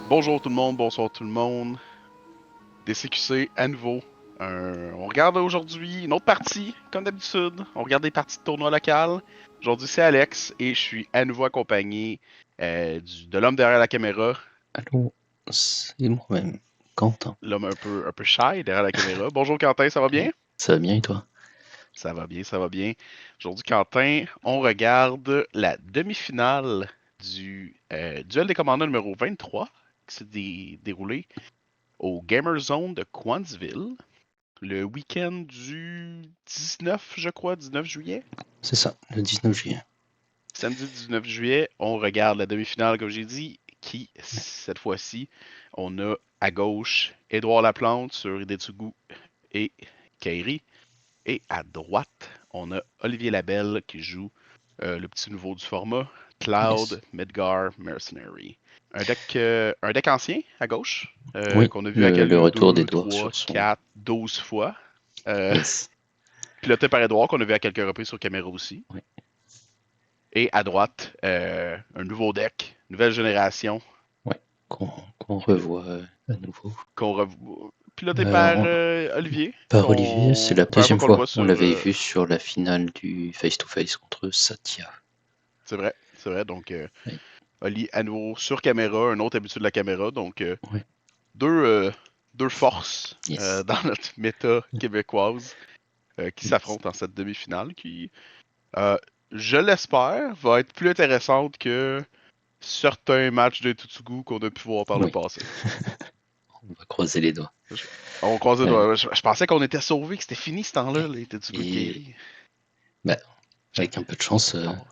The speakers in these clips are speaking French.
Bonjour tout le monde, bonsoir tout le monde. DCQC à nouveau. On regarde aujourd'hui une autre partie, comme d'habitude. On regarde des parties de tournoi local. Aujourd'hui c'est Alex et je suis à nouveau accompagné de l'homme derrière la caméra, Allô, c'est moi-même, Quentin. l'homme un peu shy derrière la caméra. Bonjour Quentin, ça va bien? Ça va bien et toi? Ça va bien, ça va bien. Aujourd'hui Quentin, on regarde la demi-finale du duel des commandants numéro 23 qui s'est déroulé au Gamer Zone de Quantsville. Le week-end du 19, je crois, 19 juillet. C'est ça, le 19 juillet. Samedi 19 juillet, on regarde la demi-finale, comme j'ai dit, qui, cette fois-ci, on a à gauche Édouard Laplante sur Hidetsugu et Kairi. Et à droite, on a Olivier Labelle qui joue le petit nouveau du format, Yes. Cloud, Midgar, Mercenary. Un deck ancien à gauche, Oui, qu'on a vu à le quel retour 2, d'Edouard 3, sur son... 4, 12 fois. Euh, Yes. Piloté par Edouard, qu'on a vu à quelques reprises sur caméra aussi. Oui, Et à droite, un nouveau deck, nouvelle génération, ouais, qu'on revoit à nouveau. piloté par On- Olivier. Par Olivier, c'est la Première fois deuxième qu'on le voit fois. On sur. l'avait vu sur la finale du face-to-face contre Satya. C'est vrai, c'est vrai. Donc, Oui, Oli à nouveau sur caméra, un autre habitué de la caméra. Donc, oui, deux, euh, deux forces yes. dans notre méta québécoise qui Yes. s'affrontent en cette demi-finale qui, euh, je l'espère, va être plus intéressante que certains matchs de Tutsugu qu'on a pu voir par le Oui, passé. on va croiser les doigts. Je- On croisait les Euh, doigts. Je pensais qu'on était sauvés, que c'était fini ce temps-là, les Tetsugo de et Kairi. bah, J'ai avec un peu de chance, tort.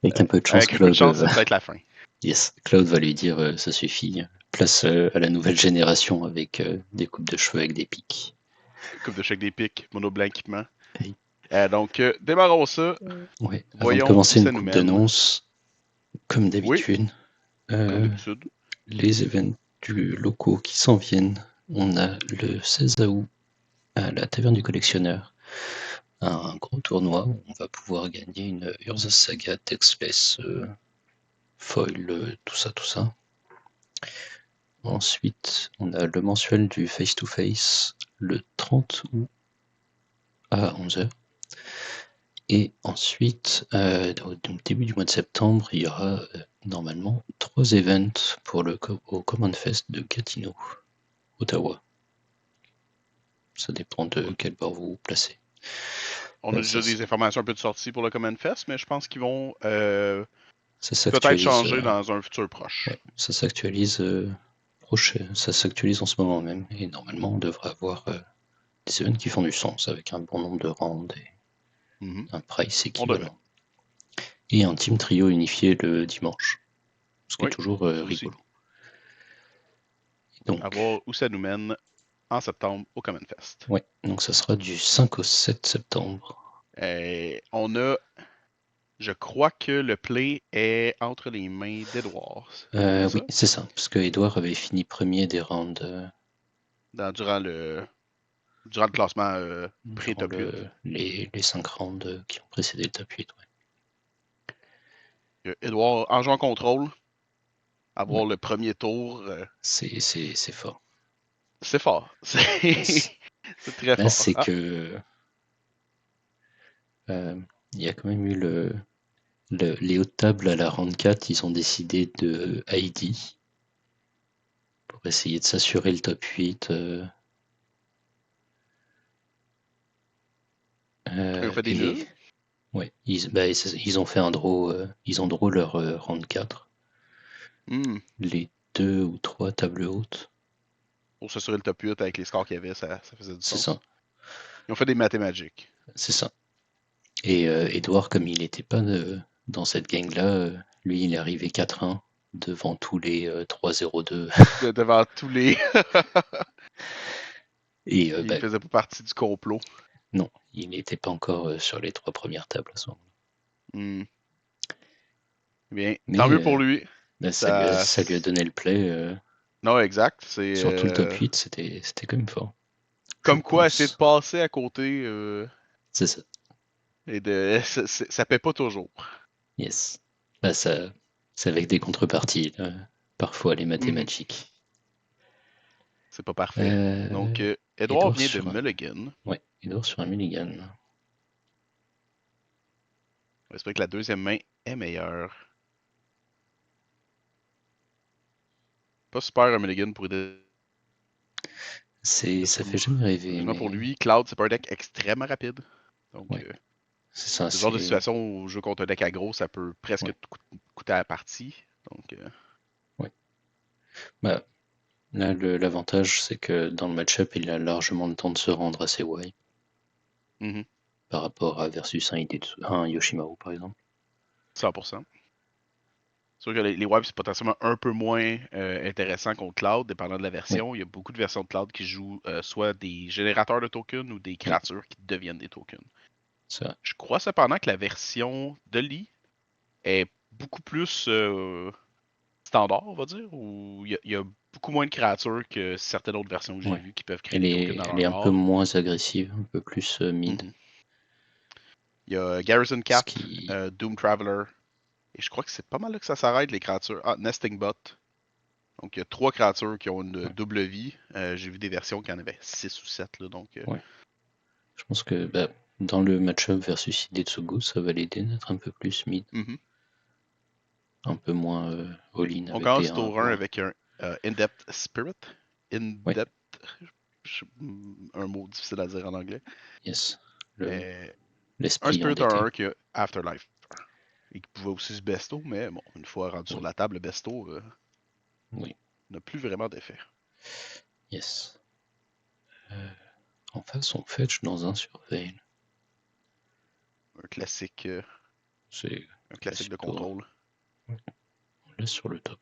avec un peu de chance, Avec un peu de Claude chance, c'est peut-être la fin. Yes, Claude va lui dire ça suffit. Place à la nouvelle génération avec des coupes de cheveux avec des pics. Coupe de chèque des pics, mono blanc équipement. Hey. Donc, démarrons ça. Ouais, avant de Voyons où commencer une ça nous coupe mène. d'annonce, comme Oui, d'habitude, comme euh, d'habitude. les événements du locaux qui s'en viennent. On a le 16 août à la Taverne du Collectionneur un gros tournoi où on va pouvoir gagner une Urza Saga Textless foil, tout ça, tout ça. Ensuite, on a le mensuel du face-to-face le 30 août à 11h. Et ensuite, au début du mois de septembre, il y aura normalement 3 events pour au Common Fest de Gatineau, Ottawa. Ça dépend de quel bord vous vous placez. On a Ça, déjà des informations un peu de sortie pour le Common Fest, mais je pense qu'ils vont ça peut-être s'actualise, changer dans un futur proche. ouais, ça s'actualise prochain, ça s'actualise en ce moment même. Et normalement, on devrait avoir des events qui font du sens avec un bon nombre de rounds et Mhm. un price On devrait. équivalent. Et un team trio unifié le dimanche, ce qui est Oui, toujours ça aussi. rigolo. À Donc, voir où ça nous mène en septembre au Common Fest. ouais, donc ça sera du 5 au 7 septembre. On a, je crois que le play est entre les mains d'Edouard. C'est bien Oui, ça? c'est ça, parce que Edouard avait fini premier des rounds Durant le classement durant pré-top 8. les 5 rounds qui ont précédé le top 8. Edouard, en jouant contrôle, Ouais. Ouais, avoir le premier tour, c'est fort. c'est fort. Yes. C'est très Là, fort. c'est Ah, que euh, il y a quand même eu les hauts de table à la round 4, ils ont décidé de ID pour essayer de s'assurer le top 8. ils ont fait des Et nuls. ouais, ils ont fait un draw, ils ont draw leur round 4. Hmm. Les 2 ou 3 tables hautes, Pour s'assurer le top 8 avec les scores qu'il y avait, ça faisait du c'est sens. ça, Ils ont fait des mathématiques. c'est ça. Et Edouard, comme il n'était pas dans cette gang-là, lui, il est arrivé 4-1 devant tous les 3-0-2. Devant tous les. Et Il faisait pas partie du complot. non, il n'était pas encore sur les 3 premières tables à ce moment. Hmm. Bien, tant Mais mieux pour lui. là, Ça. ça lui a donné le play. Non, exact. C'est Surtout le top 8, c'était quand même fort, je comme quoi essayer de pense. passer à côté C'est ça, et de. Ça paie pas toujours. yes. Là, ça, c'est avec des contreparties. Là. Parfois les Mhm. mathématiques. C'est pas parfait. Donc, Edouard Edouard vient de sur un... Mulligan. Ouais, Edouard sur un mulligan. J'espère que la deuxième main est meilleure. Pas super un Mulligan pour aider Ça fait jamais rêver, Heureusement pour mais lui, Cloud, c'est pas un deck extrêmement rapide. Donc, ouais, c'est ça, c'est le genre de c'est... situation où jouer contre un deck aggro, ça peut presque Ouais, coûter à la partie. Donc, ouais. Bah, là, l'avantage, c'est que dans le match-up, il a largement le temps de se rendre à ses Wai mhm, par rapport à versus un Yoshimaru, par exemple. 100%. C'est sûr que les wipes, c'est potentiellement un peu moins intéressant contre Cloud, dépendant de la Oui, version. Il y a beaucoup de versions de Cloud qui jouent soit des générateurs de tokens ou des oui, créatures qui deviennent des tokens. ça. Je crois cependant que la version de Lee est beaucoup plus standard, on va dire, où il y a beaucoup moins de créatures que certaines autres versions que j'ai Ouais. vues qui peuvent créer des tokens dans Elle leur est un peu bord. moins agressive, un peu plus mid. Mhm. Il y a Garrison Ce Cap, qui... Doom Traveler, et je crois que c'est pas mal là que ça s'arrête, les créatures. Ah, Nesting Bot. Donc, il y a 3 créatures qui ont une Ouais, double vie. J'ai vu des versions qui en avaient 6 ou 7. Là, donc, ouais. Je pense que bah, dans le match-up versus Hidetsugu, ça va l'aider d'être un peu plus mid, mhm. un peu moins all-in On avec les commence 1 tour 1 voire. avec un In-Depth Spirit. Ouais, In-Depth, un mot difficile à dire en anglais. yes. Mais un L'esprit Spirit à endetté. 1 qui a Afterlife. Et qui pouvait aussi se besto, mais bon, une fois rendu sur Oui, la table, le besto oui, n'a plus vraiment d'effet. yes. En face, on fetch dans un surveil. Un classique, C'est un classique de classique tour. contrôle. Ouais. On laisse sur le top.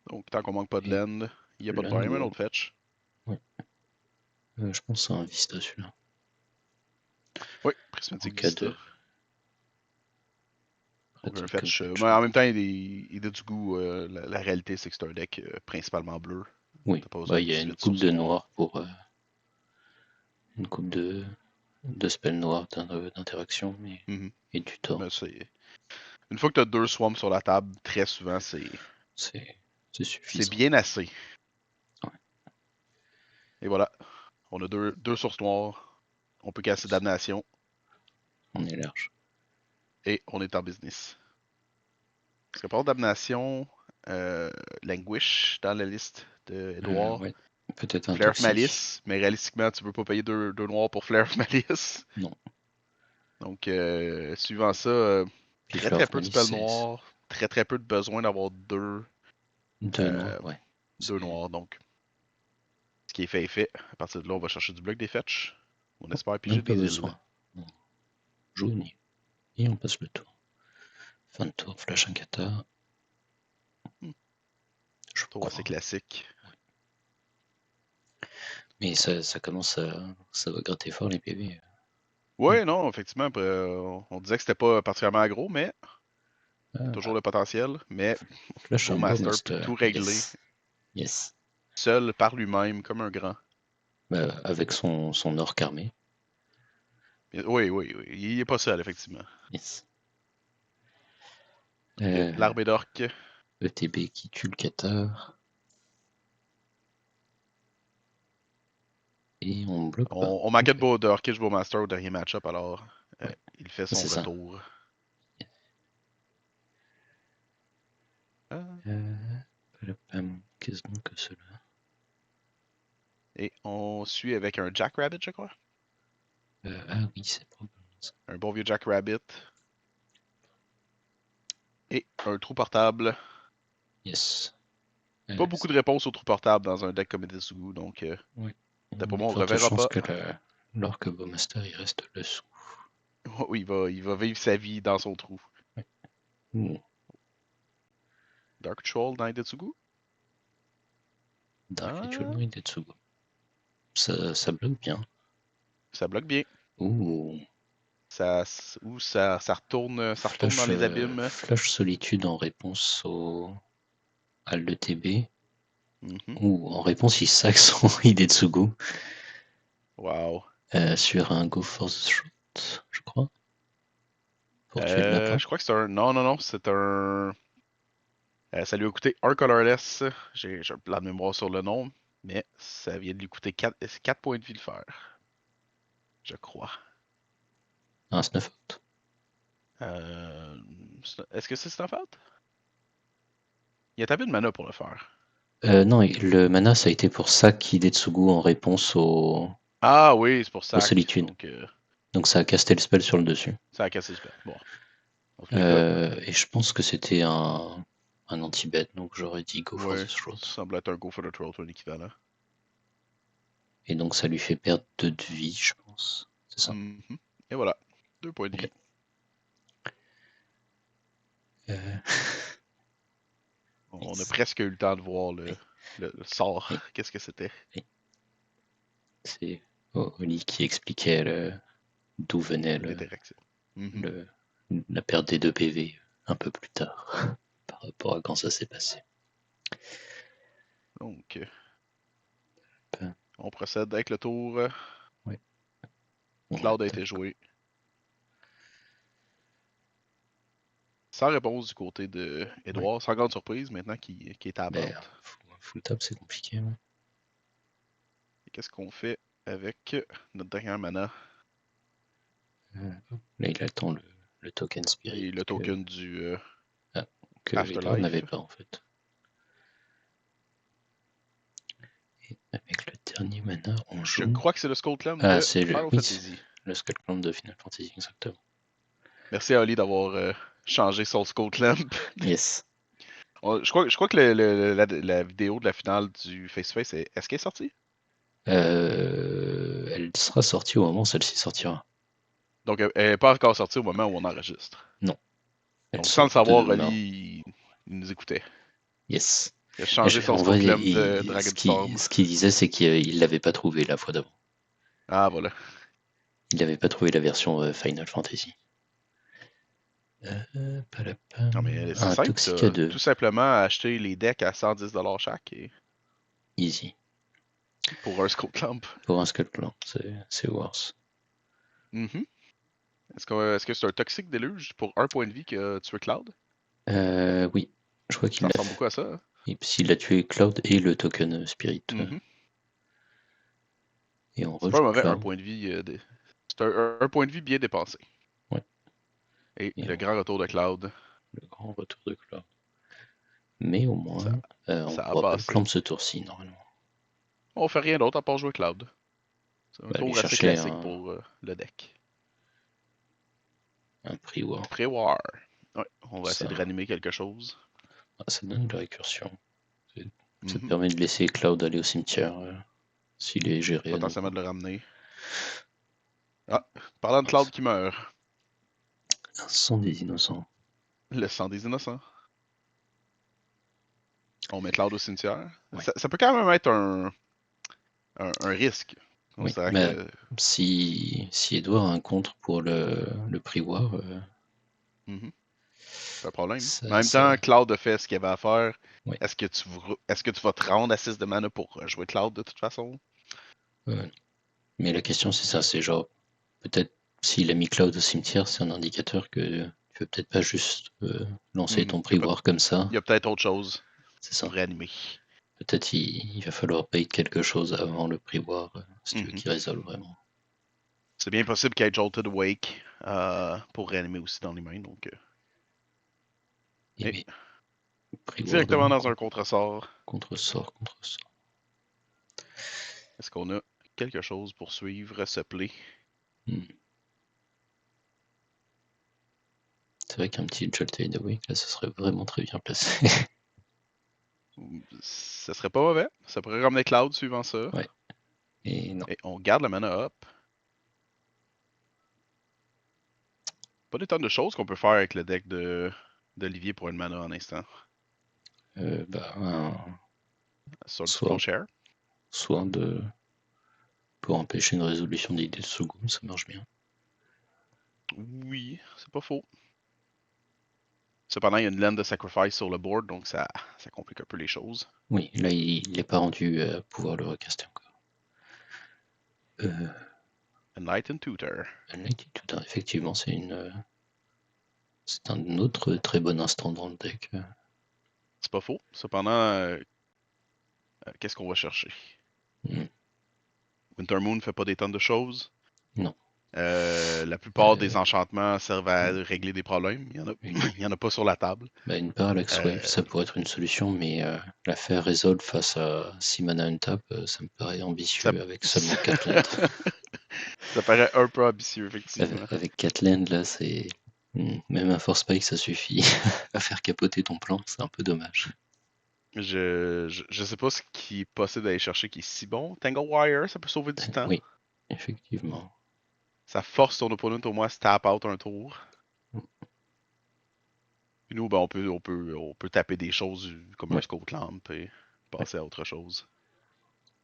Donc, tant qu'on manque pas de Et land, il n'y a pas de là, problème, un nous... autre fetch. Ouais. Je pense que c'est un Vista celui-là. Oui, En Prismatic cas Vista. de Donc un pratique comme fetch. fetch. Mais en même temps, il a du goût. La réalité, c'est que c'est un deck principalement bleu. Oui, T'as pas besoin bah, de il y a une 18 coupe sources de noires. noir pour une coupe de spells noirs d'interaction Mhm. et du tort. Mais une fois que tu as 2 swamps sur la table, très souvent, C'est c'est suffisant. bien assez. Ouais, Et voilà. On a deux sources noires. On peut casser Damnation. on est large. Et on est en business. Parce que pour Damnation, Languish dans la liste d'Edouard. Ouais, peut-être un Flare of toxique. Malice, mais réalistiquement, tu peux pas payer deux noirs pour Flare of Malice. Non. Donc, suivant ça, Puis très Fleur très of peu de Malice, spells c'est noirs, très très peu de besoin d'avoir deux noirs, euh, ouais. deux noirs. Donc, ce qui est fait est fait. À partir de là, on va chercher du bloc des fetch. On espère piger Même pas des îles. besoin. On joue au nid. Et on passe le tour. Fin de tour, flash un kata. Hmm. Je Tour assez crois. classique. Mais ça commence à... Ça va gratter fort les PV. Ouais, non, effectivement, on disait que c'était pas particulièrement gros, mais il y a toujours Ah, le potentiel. Mais flash un beau Bowmaster peut master. tout régler Yes. Yes. seul par lui-même, comme un grand. Avec son orc armé. Oui, oui, oui. Il est pas seul, effectivement. Yes. Ok, l'armée d'orques. ETB qui tue le kata. Et on bloque pas. On manquait Ok. de Orkish Bowmaster au dernier match-up, alors Ouais, il fait son c'est ça. retour. Ah. Qu'est-ce donc que cela? Et on suit avec un Jackrabbit, je crois. Ah oui, c'est probablement ça. Un bon vieux Jackrabbit. Et un trou portable. Yes. Pas beaucoup de réponses au trou portable dans un deck comme Edetsugu, donc Ouais. d'après Il y a moi, de on fortes reverra chances pas. que l'orque Bowmaster il reste le sous. Oui, il va vivre sa vie dans son trou. Ouais. Ouh, Dark Troll dans Edetsugu? Dark Ritual Ah, no Idetsugu. Ça bloque bien. ça bloque bien. Ouh. Ça retourne dans les abîmes. Flash Solitude en réponse à l'ETB. Mhm. Ou en réponse, il sac son Hidetsugu Wow. sur un Go for the Shot, je crois. pour tuer le lapin. Je crois que c'est un. Non, non, non, c'est un. Ça lui a coûté un colorless. J'ai un plan de mémoire sur le nom, mais ça vient de lui coûter 4 points de vie le faire. Je crois. Un snuff out. Est-ce que c'est Snuff Out? Il a tapé de mana pour le faire. Non, le mana, ça a été pour Saki Detsugu en réponse Ah oui, c'est pour aux ça. solitudes. Donc ça a casté le spell sur le dessus. Ça a cassé le spell. Bon. Dans tous les cas. Et je pense que c'était un anti-bet, donc j'aurais dit go for Ouais, the throat. ça semble être un Go for the Throat ou un équivalent. Et donc ça lui fait perdre 2 de vie, je pense. C'est ça. Mhm. Et voilà. 2 points de Ok. vie. On a presque eu le temps de voir le sort. Oui. Qu'est-ce que c'était? C'est Oli qui expliquait d'où venait L'interaction. Mhm. la perte des 2 PV un peu plus tard, par rapport à quand ça s'est passé. Donc, Ben, on procède avec le tour. ouais. Cloud a été joué. Sans réponse du côté de Edouard, sans grande surprise maintenant qu'il est à la Ben, porte. full tap, c'est compliqué. Ouais. Et qu'est-ce qu'on fait avec notre dernière mana? Là, il attend le token spirit. Et le token du que Edouard Afterlife. n'avait pas en fait. Et avec le dernier mana, on joue. Je crois que c'est le Skull Clan de Final Fantasy. Le Skull Clan de Final Fantasy, exactement. Merci à Oli d'avoir changé son Skull Clan. Yes. Je crois que la vidéo de la finale du face-to-face, est-ce qu'elle est sortie? Elle sera sortie au moment où celle-ci sortira. Donc, elle n'est pas encore sortie au moment où on enregistre. Non. Donc, sans le savoir, demain. Oli, il nous écoutait. Yes. Il a changé son Skull Clan de Dragonstorm. Ce qu'il disait, c'est qu'il l'avait pas trouvé la fois d'avant. Ah, voilà. Il n'avait pas trouvé la version Final Fantasy. Non, mais c'est Un simple. Toxica 2. Tout simplement acheter les decks à 110$ chaque. Easy. Pour un Skull Clamp. Pour un Skull Clan, c'est worse. Mm-hmm. Est-ce que c'est un Toxic Deluge pour un point de vie que tu tué Cloud? Oui. Je crois qu'il Ça ressemble beaucoup à ça. Hein? Et puis il a tué Cloud et le token Spirit. Mm-hmm. Et on c'est pas mauvais, Cloud. un point de vie. C'est un point de vie bien dépensé. Ouais. Et le grand retour de Cloud. Le grand retour de Cloud. Mais au moins, on ne pourra pas le clamp ce tour-ci, normalement. On fait rien d'autre à part jouer Cloud. C'est un tour assez classique pour le deck. Un Pre-War. Pre-War. Ouais, on va essayer de ranimer quelque chose. Ça donne de la récursion. Ça te permet de laisser Cloud aller au cimetière s'il est géré. Potentiellement de le ramener. Ah, parlant de Cloud qui meurt. Un sang des innocents. Le sang des innocents. On met Cloud au cimetière. Ouais. Ça peut quand même être un risque. Oui, mais si Edouard a un contre pour le Pre-War... C'est un problème. En même temps, Cloud a fait ce qu'il avait à faire. Oui. Est-ce que tu vas te rendre à 6 de mana pour jouer Cloud de toute façon? Mais la question c'est ça, c'est genre, peut-être s'il a mis Cloud au cimetière, c'est un indicateur que tu veux peut-être pas juste lancer ton Pre-War comme ça. Il y a peut-être autre chose. C'est ça. Pour réanimer. Peut-être il va falloir bait quelque chose avant le Pre-War si tu veux qu'il résolve vraiment. C'est bien possible qu'il y ait Jolted Wake pour réanimer aussi dans les mains. Donc, Et directement dans un contre-sort. Contre-sort. Est-ce qu'on a quelque chose pour suivre ce play? C'est vrai qu'un petit Jolted Wake, là, ça serait vraiment très bien placé. Ça serait pas mauvais. Ça pourrait ramener Cloud suivant ça. Ouais. Et non. Et on garde la mana up. Pas des tonnes de choses qu'on peut faire avec le deck d'Olivier pour une mana en instant. Soit pour empêcher une résolution d'idée de Sogum, ça marche bien. Oui, c'est pas faux. Cependant, il y a une laine de sacrifice sur le board, donc ça complique un peu les choses. Oui, là, il n'est pas rendu à pouvoir le recaster encore. Enlightened Tutor. Enlightened Tutor, effectivement, c'est une C'est un autre très bon instant dans le deck. C'est pas faux. Cependant, qu'est-ce qu'on va chercher? Hmm, Wintermoon fait pas des tonnes de choses. Non. La plupart des Euh, enchantements servent à hmm, régler des problèmes. une, Il y en a pas sur la table. une Parallax Euh, Wave, ça pourrait être une solution, mais la faire Resolve face à 6 mana untap, ça me paraît ça, ambitieux avec seulement 4 lands. ça paraît un peu ambitieux, effectivement. Avec 4 lands, là, c'est. Même un Force Spike, ça suffit à faire capoter ton plan, c'est un peu dommage. Je sais pas ce qui est possible d'aller chercher qui est si bon. Tangle Wire, ça peut sauver du temps. Oui, effectivement. Ça force ton opponent au moins à se tap out un tour. Puis nous, ben, on peut taper des choses comme un Ouais, Scout Lamp et ouais. passer à autre chose.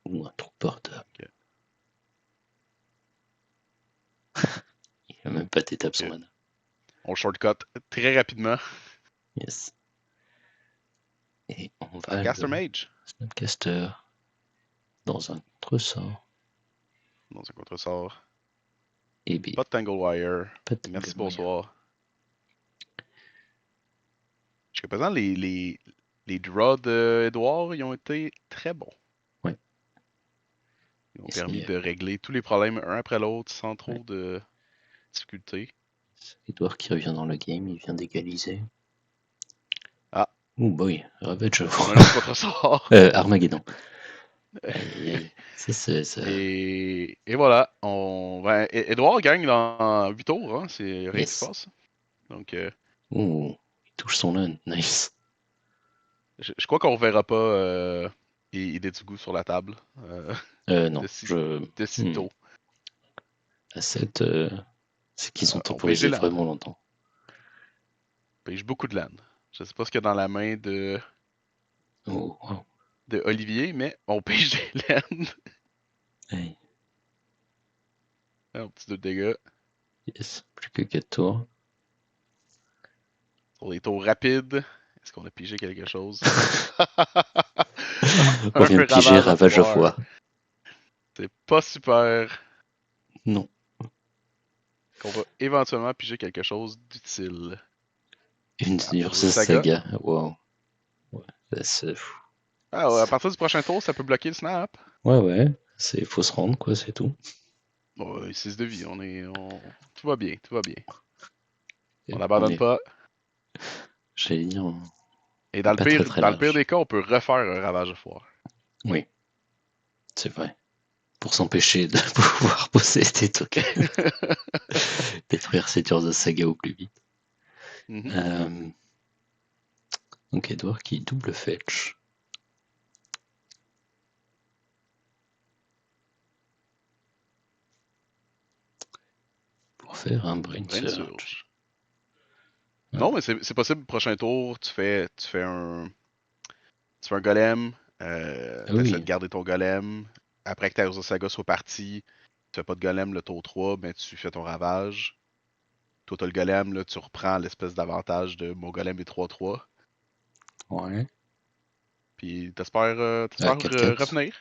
Ou un trou portable. Ok. Il a même pas d'étape sans Ok. mana. On shortcut très rapidement. Yes. Et on va Snapcaster le Mage Snapcaster dans un contresort. dans un contresort. Et bien, Pas de Tangle Wire. pas de Merci, Tangle Wire. bonsoir. Jusqu'à présent, les draws d'Edouard, ils ont été très bons. Ouais. Ils ont Et permis c'est de régler tous les problèmes un après l'autre sans ouais, trop de difficultés. c'est Edouard qui revient dans le game, il vient d'égaliser. Ah, Oh boy, Ravage of on a War. un autre contresort. Armageddon. Aïe aïe aïe. Ça. Et voilà, Edouard gagne dans 8 tours, hein, c'est rien qui se Yes. passe. Donc, Oh, il touche son land. Nice. je crois qu'on reverra pas Idetsugu sur la table Non, de, si, je. de si Hmm. tôt. À 7, c'est qu'ils ont On pige les temporisé landes. vraiment longtemps. On pige beaucoup de landes. Je sais pas ce qu'il y a dans la main Oh, wow. de Olivier, mais on pige des landes. Hey, Un petit 2 de dégâts. yes. Plus que 4 tours. Sur les tours rapides, est-ce qu'on a pigé quelque chose? On Un vient de piger ravage à Ravage of foire. War. C'est pas super. Non. Qu'on va éventuellement piger quelque chose d'utile. Une Ah, Ursa Urza Saga. Saga. Wow. Ouais, c'est fou. Ah, ouais, à partir du prochain tour, ça peut bloquer le snap. Ouais. Faut se rendre, quoi, c'est tout. Ouais, 6 de vie, tout va bien, tout va bien. On Et on n'abandonne est, pas. j'allais dire, Et on est pas très très dans le pire large. des cas, on peut refaire un ravage de foire. Oui, c'est vrai. Pour s'empêcher de pouvoir poser tes tokens. Détruire cette Ursa Saga au plus vite. Mhm. Donc Edouard qui double fetch. Pour faire un Brain Brain Surge. Surge. Ah, Non, mais c'est possible, prochain tour, tu fais un golem, ah t'essaies de oui, garder ton golem. Après que ta Urza Saga soit partie, tu fais pas de golem le tour 3, mais tu fais ton ravage. Toi, t'as le golem, là, tu reprends l'espèce d'avantage de mon golem est 3-3. ouais. Puis Ah, t'espères 4-4. revenir.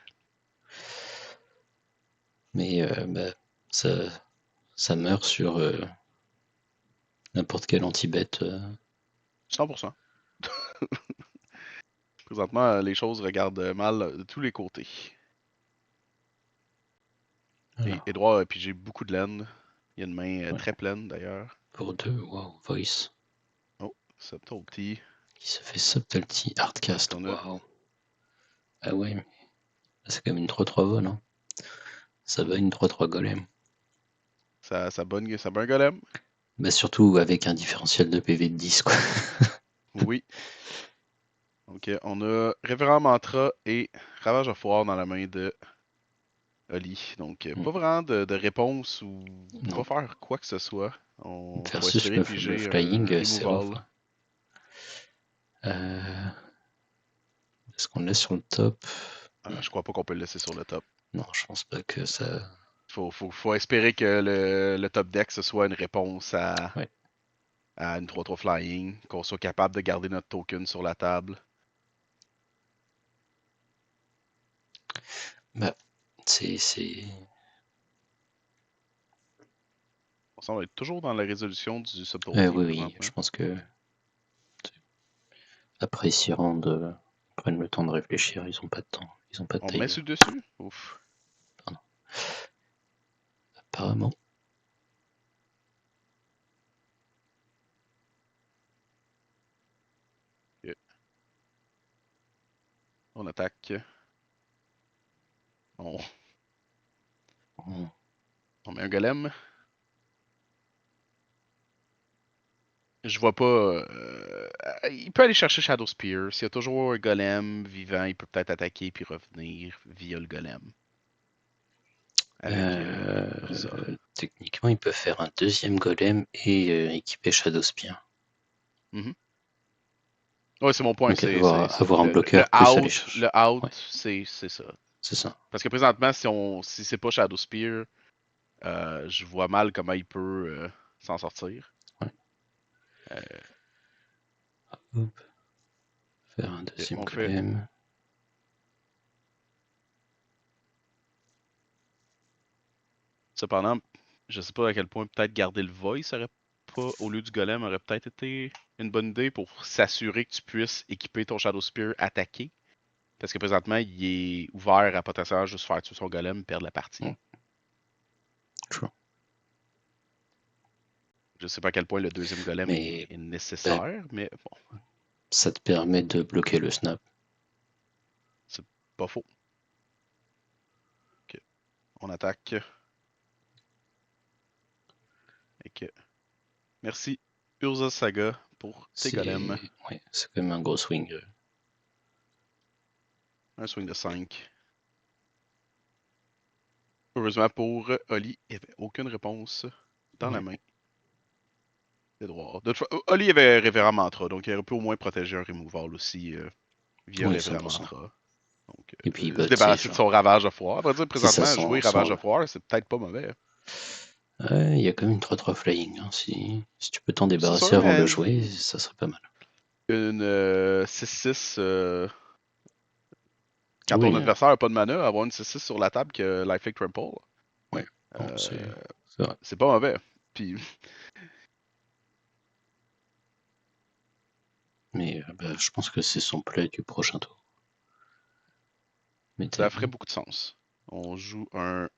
Mais ça, ça meurt sur n'importe quel anti-bet. 100%. Présentement, les choses regardent mal de tous les côtés. Et Alors, Edouard a pigé beaucoup de laine. Il y a une main ouais. très pleine d'ailleurs. Pour 2, wow, Voice. Oh, Subtlety. Qui se fait Subtlety Qu'est-ce Hardcast. qu'on a? Waouh. Ah ouais, mais c'est quand même une 3-3 vol. Hein. Ça va une 3-3 golem. Ça bat un golem? Bah surtout avec un différentiel de PV de 10 quoi. Oui. Donc, on a Révérend Mantra et Ravage of War dans la main de Oli. Donc, pas vraiment de réponse ou Non. pas faire quoi que ce soit. On faut Versus espérer le piger un flying, c'est rough. removal. Est-ce qu'on le laisse sur le top? Je crois pas qu'on peut le laisser sur le top. Non, je pense pas que ça. Faut espérer que le top deck ce soit une réponse Ouais. à une 3-3 flying, qu'on soit capable de garder notre token sur la table. Bah, c'est. On semble être toujours dans la résolution du Subtle Oui, Team oui, présentement. je pense que après ils s'y rendent, prennent le temps de réfléchir, ils ont pas de temps, ils ont pas de On met time. sur le dessus? Ouf. Apparemment. Ok. On attaque. On, On- on met un golem. Je vois pas. Il peut aller chercher Shadow Spear. S'il y a toujours un golem vivant, il peut peut-être attaquer puis revenir via le golem. Avec Urza. Techniquement, il peut faire un deuxième golem et équiper Shadow Spear. Ouais, c'est mon point. Donc C'est avoir un le bloqueur plus aller out. chercher. Le out, Ouais, c'est ça. c'est ça. Parce que présentement, si c'est pas Shadow Spear, je vois mal comment il peut s'en sortir. Ouais. Euh, Hop. Faire un deuxième on fait. golem. Cependant, je sais pas à quel point peut-être garder le voice aurait pas, au lieu du golem, aurait peut-être été une bonne idée pour s'assurer que tu puisses équiper ton Shadow Spear attaquer. Parce que présentement, il est ouvert à potentiellement juste faire tuer son golem, perdre la partie. True. Je sais pas à quel point le deuxième golem Mais est nécessaire, mais bon, ça te permet de bloquer le snap. c'est pas faux. Ok. On attaque. Ok. Merci Urza Saga pour tes golems. Ouais, c'est quand même un gros swing. Un swing de 5. Heureusement pour Oli, il n'y avait aucune réponse dans la main. C'est droit. Oli avait Révérend Mantra, donc il aurait pu au moins protéger un removal aussi via Oui, Révérend 100%. Mantra. Donc, Et puis, se bah, tu sais, débarrasser de son genre, Ravage de Foire. À vrai dire, c'est ça, présentement, jouer Ravage de Foire, c'est peut-être pas mauvais. Il y a quand même une 3-3 flying. Hein. Si tu peux t'en C'est débarrasser sûr, avant de mais le jouer, ça serait pas mal. une 6-6, quand ton Oui, adversaire n'a pas de mana, avoir une 6-6 sur la table que Lifelink Trample, ouais. Bon, euh, c'est vrai. c'est pas mauvais. Puis, Mais bah, je pense que c'est son play du prochain tour. ça ferait beaucoup de sens. On joue une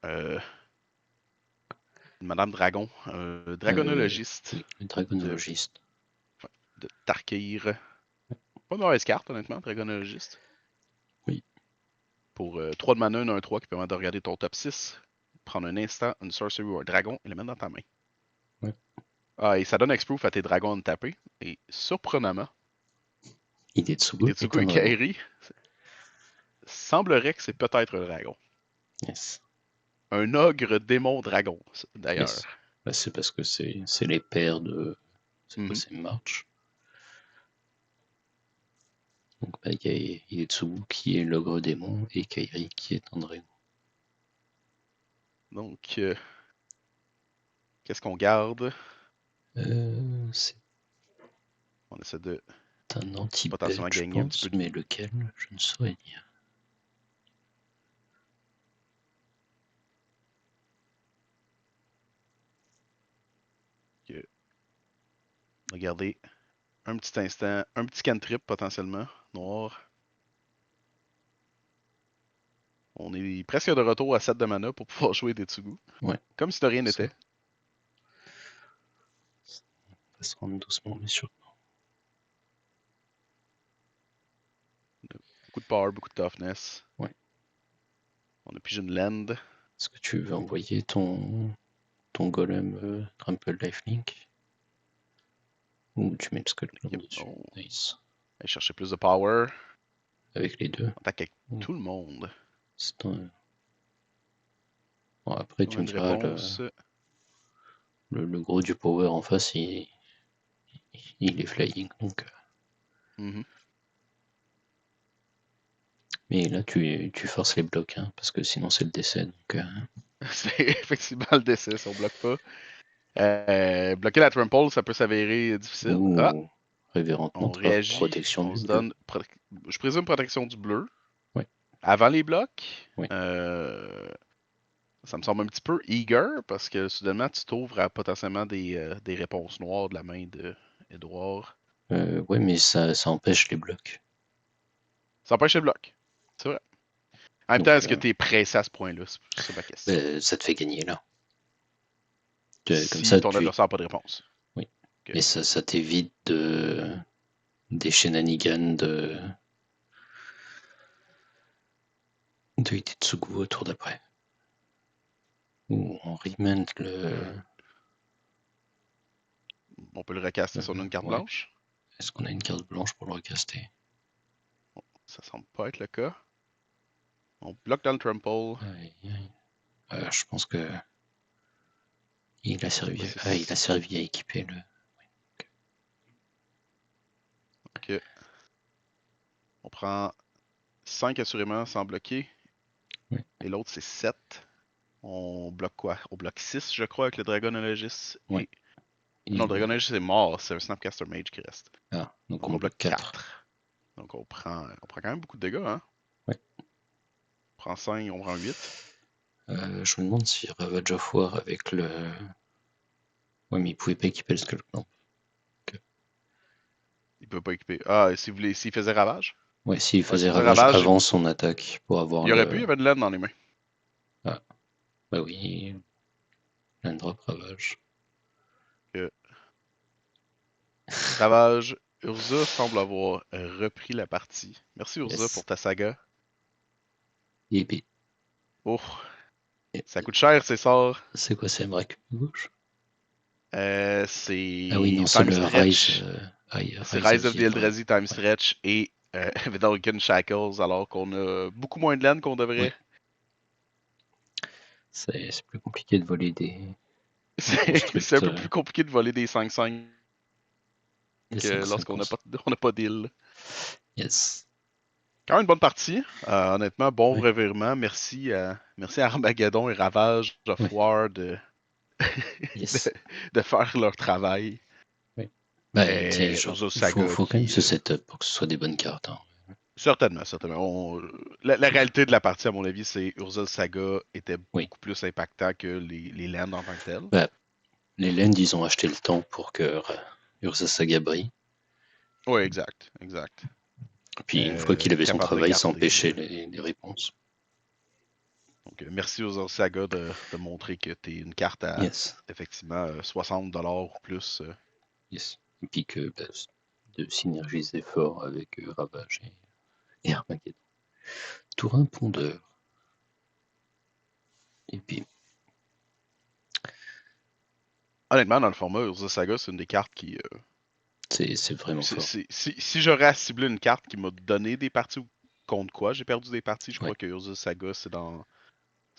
Madame Dragon, Dragonologiste Oui, le de, dragonologiste. de Tarkir. Pas une mauvaise carte, honnêtement, Dragonologiste. Oui. Pour 3 de mana, un 1-3 qui permet de regarder ton top 6, prendre un instant, une sorcery ou un dragon et le mettre dans ta main. Ouais. Ah, et ça donne X-Proof à tes dragons tapés. Et surprenamment, Hidetsugu est Hidetsugu un dragon. Kairi semblerait que c'est peut-être un dragon. Yes. Un ogre démon dragon, d'ailleurs. Yes. Bah, c'est parce que c'est les paires de. C'est quoi, Mhm. c'est March. Donc bah, il y a Hidetsugu qui est l'ogre démon et Kairi qui est un dragon. Donc, qu'est-ce qu'on garde? C'est On essaie de un anti-bug, potentiellement je gagner un petit pense, peu de mais vie. lequel, je ne saurais dire. Regardez, un petit instant, un petit cantrip potentiellement, noir. On est presque de retour à 7 de mana pour pouvoir jouer des Tsugu. Ouais. Comme si de rien Ça. n'était. On va se rendre doucement, mais sûrement. Beaucoup de power, beaucoup de toughness. Ouais. On a pigé une land. Est-ce que tu veux envoyer ton golem Trample Lifelink? Ou tu mets le Skull Clone Yep. dessus? On Nice. va chercher plus de power. Avec les deux. On attaque avec Mm. tout le monde. C'est un... Bon, après, On tu a me une diras, réponse. le gros du power en face, il est flying. Donc, Mhm. mais là, tu forces les blocs, hein, parce que sinon, c'est le décès. Donc, C'est effectivement le décès si on bloque pas. Bloquer la trample, ça peut s'avérer difficile. Ah, Ouh, Révérend on Mantra, réagit. protection On du se bleu. donne, je présume, protection du bleu. Ouais. Avant les blocs. Ouais. Ça me semble un petit peu eager parce que soudainement tu t'ouvres à potentiellement des réponses noires de la main de Edouard. Ouais, mais ça empêche les blocs. Ça empêche le bloc. C'est vrai. En même temps, Donc, est-ce que tu es pressé à ce point-là? C'est ma question. ça te fait gagner là. Comme Si ça, ton adversaire n'a pas de réponse. oui. Ok. Mais ça t'évite des shenanigans de Itetsugu au tour d'après. Ou on remend On peut le recaster sur une carte ouais. blanche. Est-ce qu'on a une carte blanche pour le recaster? Ça semble pas être le cas. On bloque dans le trample. Aïe, aïe. Je pense que il a servi, C'est il a servi à équiper le. Ok. On prend 5 assurément sans bloquer. Ouais. Et l'autre, c'est 7. On bloque quoi? On bloque 6, je crois, avec le Dragonologist. Ouais. Non, le Dragonologist est mort. C'est un Snapcaster Mage qui reste. Ah, donc Donc on on bloque bloque 4. 4. Donc on prend quand même beaucoup de dégâts, hein? Ouais. On prend 5, on prend 8. Je me demande si Ravage of War avec le. Ouais, mais il pouvait pas équiper le Skull Clamp. Il peut pas équiper. Ah, s'il faisait ravage? Ouais, s'il Ouais, faisait s'il faisait Ravage ravage, avant son attaque pour avoir il aurait pu, le. il avait de l'aide dans les mains. Ah, bah oui, Land Drop Ravage. Que ravage, Urza semble avoir repris la partie. Merci Urza pour Yes. ta saga. Yippee. Oh, Et- ça coûte cher ces sorts. C'est quoi, c'est Mrak gauche? Ah oui, C'est non, c'est Time le Rise. Stretch. C'est Rise Rise of of the the Eldrazi. Eldrazi Time Ouais. Stretch et Vidalcan Shackles, alors qu'on a beaucoup moins de laine qu'on devrait. Ouais. C'est plus compliqué de voler des C'est un constructs peu plus compliqué de voler des 5-5 des 5-5 lorsqu'on n'a cons. pas d'île. Yes. Quand même une bonne partie. Honnêtement, bon Ouais. revirement. Merci à Armageddon et Ravage of Ouais. War de, Yes. de faire leur travail. Ouais. Bah, tu sais, Et genre, Urza faut, Saga faut quand même qui. ce setup pour que ce soit des bonnes cartes, hein. Certainement, certainement. La réalité de la partie, à mon avis, c'est Urza Saga était Oui. beaucoup plus impactant que les lands en tant que telles. Bah, les Lands, ils ont acheté le temps pour que Urza Saga brille. Oui, exact, exact. Puis une fois qu'il avait son Capable de travail, ça garder. empêchait les réponses. Donc, merci aux Saga de montrer que tu es une carte à Yes. effectivement 60$ ou plus. Yes. Et puis que bah, de synergiser fort avec Ravage et Armageddon. Tour un pondeur. Et puis, Honnêtement, dans le format, Urza Saga, c'est une des cartes qui. c'est vraiment fort. Si j'aurais à cibler une carte qui m'a donné des parties contre quoi j'ai perdu des parties, je Ouais, crois que Urza Saga, c'est ça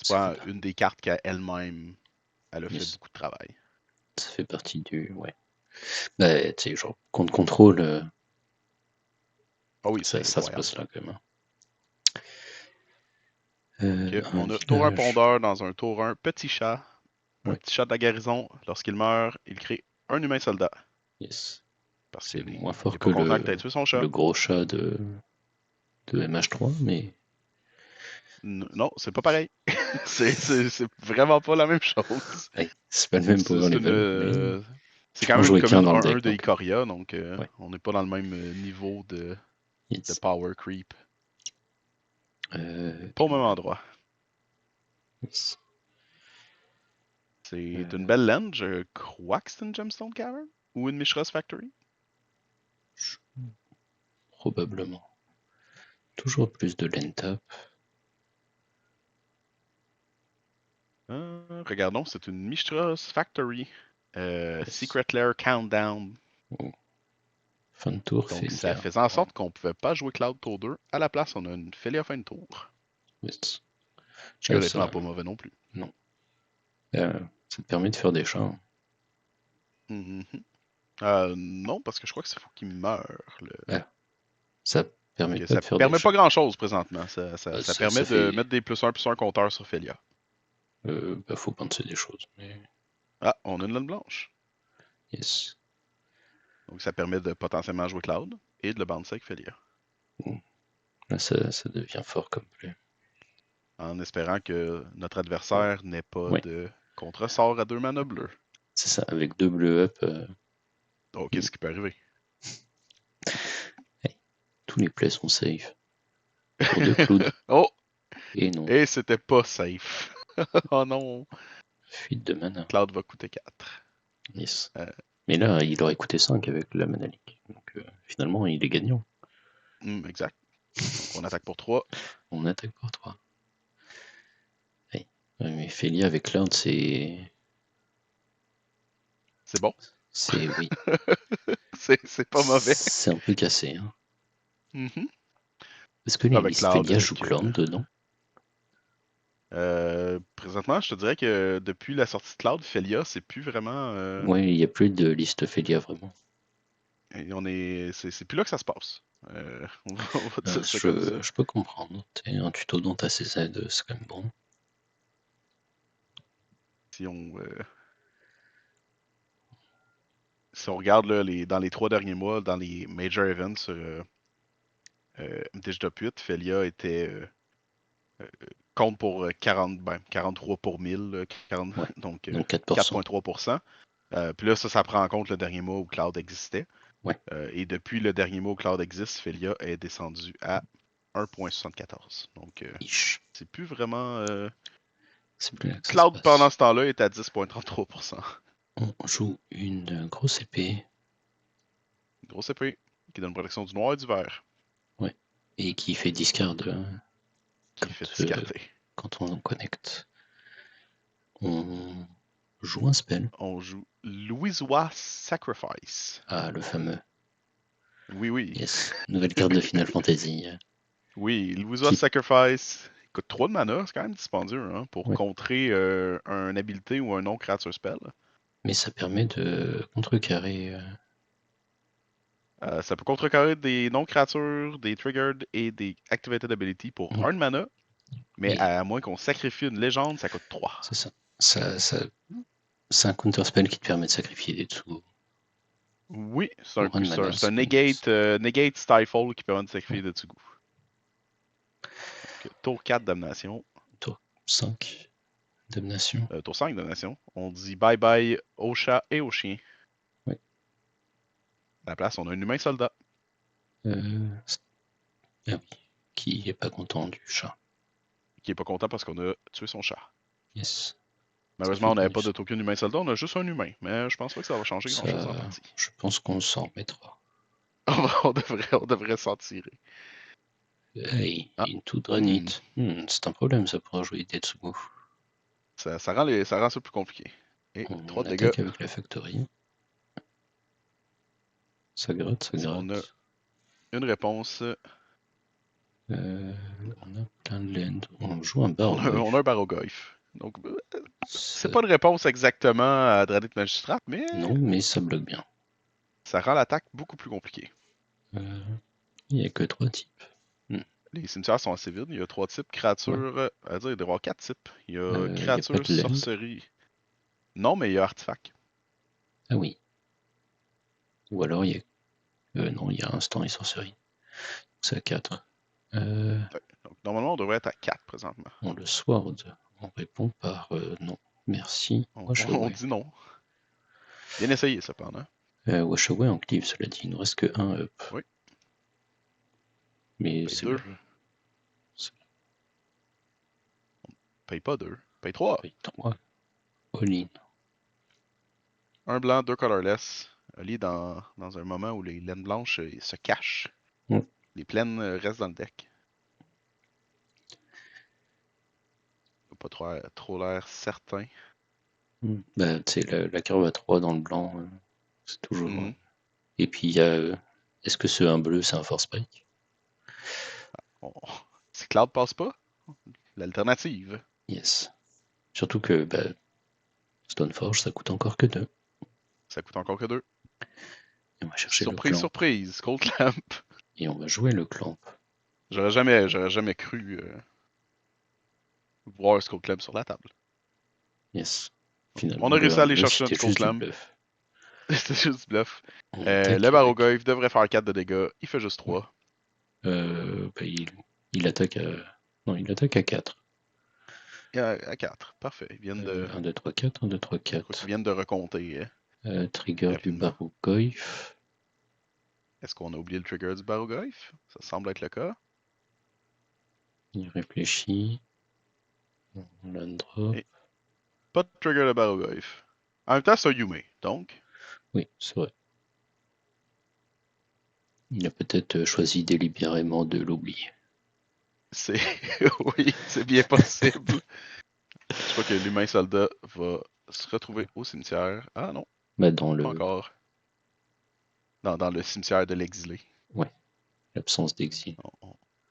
fait, pas une des cartes qu'elle-même, elle a fait yes. beaucoup de travail. Ça fait partie du. Ouais. Bah, tu sais, genre, contre contrôle, Ah oui, c'est ça se incroyable. passe là quand même. Ok, Un on a tour 1 village. pondeur dans un tour 1 petit chat. Un Ouais, petit chat de la garnison, lorsqu'il meurt, il crée un humain soldat. yes. Parce C'est qu'il moins est fort que pas content que tu aies tué son chat. le gros chat de MH3, mais Non, c'est pas pareil. C'est vraiment pas la même chose. ouais, c'est pas le même C'est power c'est une, level. Mais c'est tu quand peux en même une jouer qu'un commune dans le 1-1 deck, de donc Ikoria, donc ouais, on n'est pas dans le même niveau de yes. power creep. Pas au Puis, même endroit. yes. C'est une Euh, belle land, je crois que c'est une Gemstone Cavern ou une Mishra's Factory. Probablement. Toujours plus de lentap. Regardons, c'est une Mishra's Factory. Yes. Secret Lair Countdown. Oh. Fin de tour, Donc ça Félia. faisait en Ouais. sorte qu'on pouvait pas jouer Cloud Tour 2. À la place, on a une Félia fin de tour. Yes. Ce qui est Ça, honnêtement pas mauvais non plus. non. Ça te permet de faire des chats. Mhm. Non, parce que je crois que c'est faut qu'il meure. Ah, ça permet Que pas ça de faire des permet chats. pas grand chose présentement. Ça permet Ça de fait. mettre des +1/+1 compteurs sur Félia. Bah, faut penser des choses. Mais Ah, on a une lune blanche. yes. Donc ça permet de potentiellement jouer Cloud et de le bouncer avec Félia. Là, ça devient fort comme play. en espérant que notre adversaire n'ait pas Ouais, de contre-sort à 2 mana bleus. c'est ça, avec 2 bleus up, Oh, qu'est-ce qui peut arriver? hey, tous les plays sont safe. Tour de Cloud, Oh! et non, Et c'était pas safe. Oh non! fuite de mana. Cloud va coûter 4. Yes. Euh, Mais là, il aurait coûté 5 avec la mana leak. Donc finalement, il est gagnant. exact. Donc on attaque pour 3. On attaque pour 3. Hey. Ouais, mais Félia avec Cloud, c'est. C'est bon. C'est. Oui. C'est pas mauvais. C'est un peu cassé. Hein. Mhm. Est-ce que les Avec listes Cloud, Félia jouent avec. Cloud dedans? Présentement, je te dirais que depuis la sortie de Cloud, Felia, c'est plus vraiment. Ouais, il n'y a plus de liste Félia vraiment. C'est plus là que ça se passe. On va dire ça comme ça. Je peux comprendre. T'es un tuto dans ta CZ, c'est quand même bon. Si on, si on regarde là, dans les 3 derniers mois, dans les major events sur MTG Top 8, Felia était euh, compte pour 43 pour 1000, là, 40, Ouais, donc donc 4%. 4,3%. Puis là, ça prend en compte le dernier mois où Cloud existait. Ouais. Et depuis le dernier mois où Cloud existe, Felia est descendu à 1,74. Donc, c'est plus vraiment. C'est plus là que ça se Cloud pendant passe. ce temps-là est à 10,33%. On joue une grosse épée. Grosse épée qui donne protection du noir et du vert. Ouais. Et qui fait discard Qui fait quand, discarter. quand on connecte. On joue un spell. On joue Louisois Sacrifice. Ah, le fameux. Oui, oui. Yes. Nouvelle carte de Final Fantasy. Oui, Louisois Qui... Sacrifice. Il coûte 3 de mana, c'est quand même dispendieux hein, pour Ouais. contrer un habilité ou un non-créature spell. Mais ça permet de contrecarrer. Ça peut contrecarrer des non-créatures, des triggered et des activated ability pour Ouais. 1 de mana, mais Et à moins qu'on sacrifie une légende, ça coûte 3. c'est ça. C'est un counterspell qui te permet de sacrifier des dessous Oui, pour 1 mana. c'est un C'est nice. negate Stifle qui permet de sacrifier de Tsugu. Donc, tour 4 damnation. Tour 5, damnation. Tour 5 damnation. On dit bye bye au chat et au chien. Ouais. À la place, on a un humain soldat. Ah oui, qui est pas content du chat. Qui est pas content parce qu'on a tué son chat. Yes. Malheureusement, on n'avait pas de token humain soldat, on a juste un humain. Mais je pense pas que ça va changer grand chose en partie. Je pense qu'on s'en remettra. On devrait s'en tirer. Hey, Ah. Into Dranite. C'est un problème ça pour jouer Tetsugo. Ça rend ça plus compliqué. Et 3 On de dégâts. attaque avec la Factory. Ça gratte, ça Si on a gratte. une réponse, On a plein de land. On joue un bar. on a un Baroglyph. Donc, Ça... c'est pas une réponse exactement à Dranite Magistrat, mais Non, mais ça bloque bien. ça rend l'attaque beaucoup plus compliquée. Il n'y a que 3 types. Les cimetières sont assez vides. Il y a 3 types. Créatures, à dire, il doit y avoir 4 types. Il y a Il n'y a pas créatures, de land. sorcerie. Non, mais il y a artefact. Ah oui. Ou alors il y a... non, il y a instant et sorcerie. C'est à 4. Donc, normalement, on devrait être à 4 présentement. On le sword. On répond par non. Merci. On dit non. Bien essayé, cependant. Wash Away en cleave, cela dit. Il ne reste que 1 up. Oui. Mais Paye c'est 2. bon. Paye pas 2. Paye 3. Paye 3. All-in. Un blanc, 2 colorless. Ali dans un moment où les laines blanches se cachent. Les plaines restent dans le deck. Pas trop l'air certain. Bah, tu sais, la curve à 3 dans le blanc, c'est toujours. Et puis, il y a. Est-ce que ce 1 bleu, c'est un force break? Si Cloud passe pas, l'alternative. Yes. Surtout que bah, Stoneforge, ça coûte encore que 2. Ça coûte encore que 2. Et on va chercher Surprise, le clamp. surprise, Cold Clamp. Et on va jouer le clamp. J'aurais jamais cru voir un Skull Clamp sur la table. Yes. Finalement, On a réussi à aller bluff, chercher un c'était Skull juste du Clamp. bluff. C'était juste du bluff. On attaque Le Baroglyph devrait faire 4 de dégâts. Il fait juste 3. Bah, il attaque à. Non, il attaque à 4. À 4. Parfait. Ils viennent de. 1, 2, 3, 4, 1, 2, 3, Je crois qu'ils 4. viennent de recompter Trigger du rapidement. Barugoyf. Est-ce qu'on a oublié le trigger du Barugoyf? Ça semble être le cas. Il réfléchit. On land drop. Et pas de trigger de Barugoyf. En même temps, c'est un Yume, donc. Oui, c'est vrai. Il a peut-être choisi délibérément de l'oublier. C'est. Oui, c'est bien possible. Je crois que l'humain soldat va se retrouver au cimetière. Ah non, Bah, dans pas le. encore. Dans le cimetière de l'exilé. Ouais, l'absence d'exil.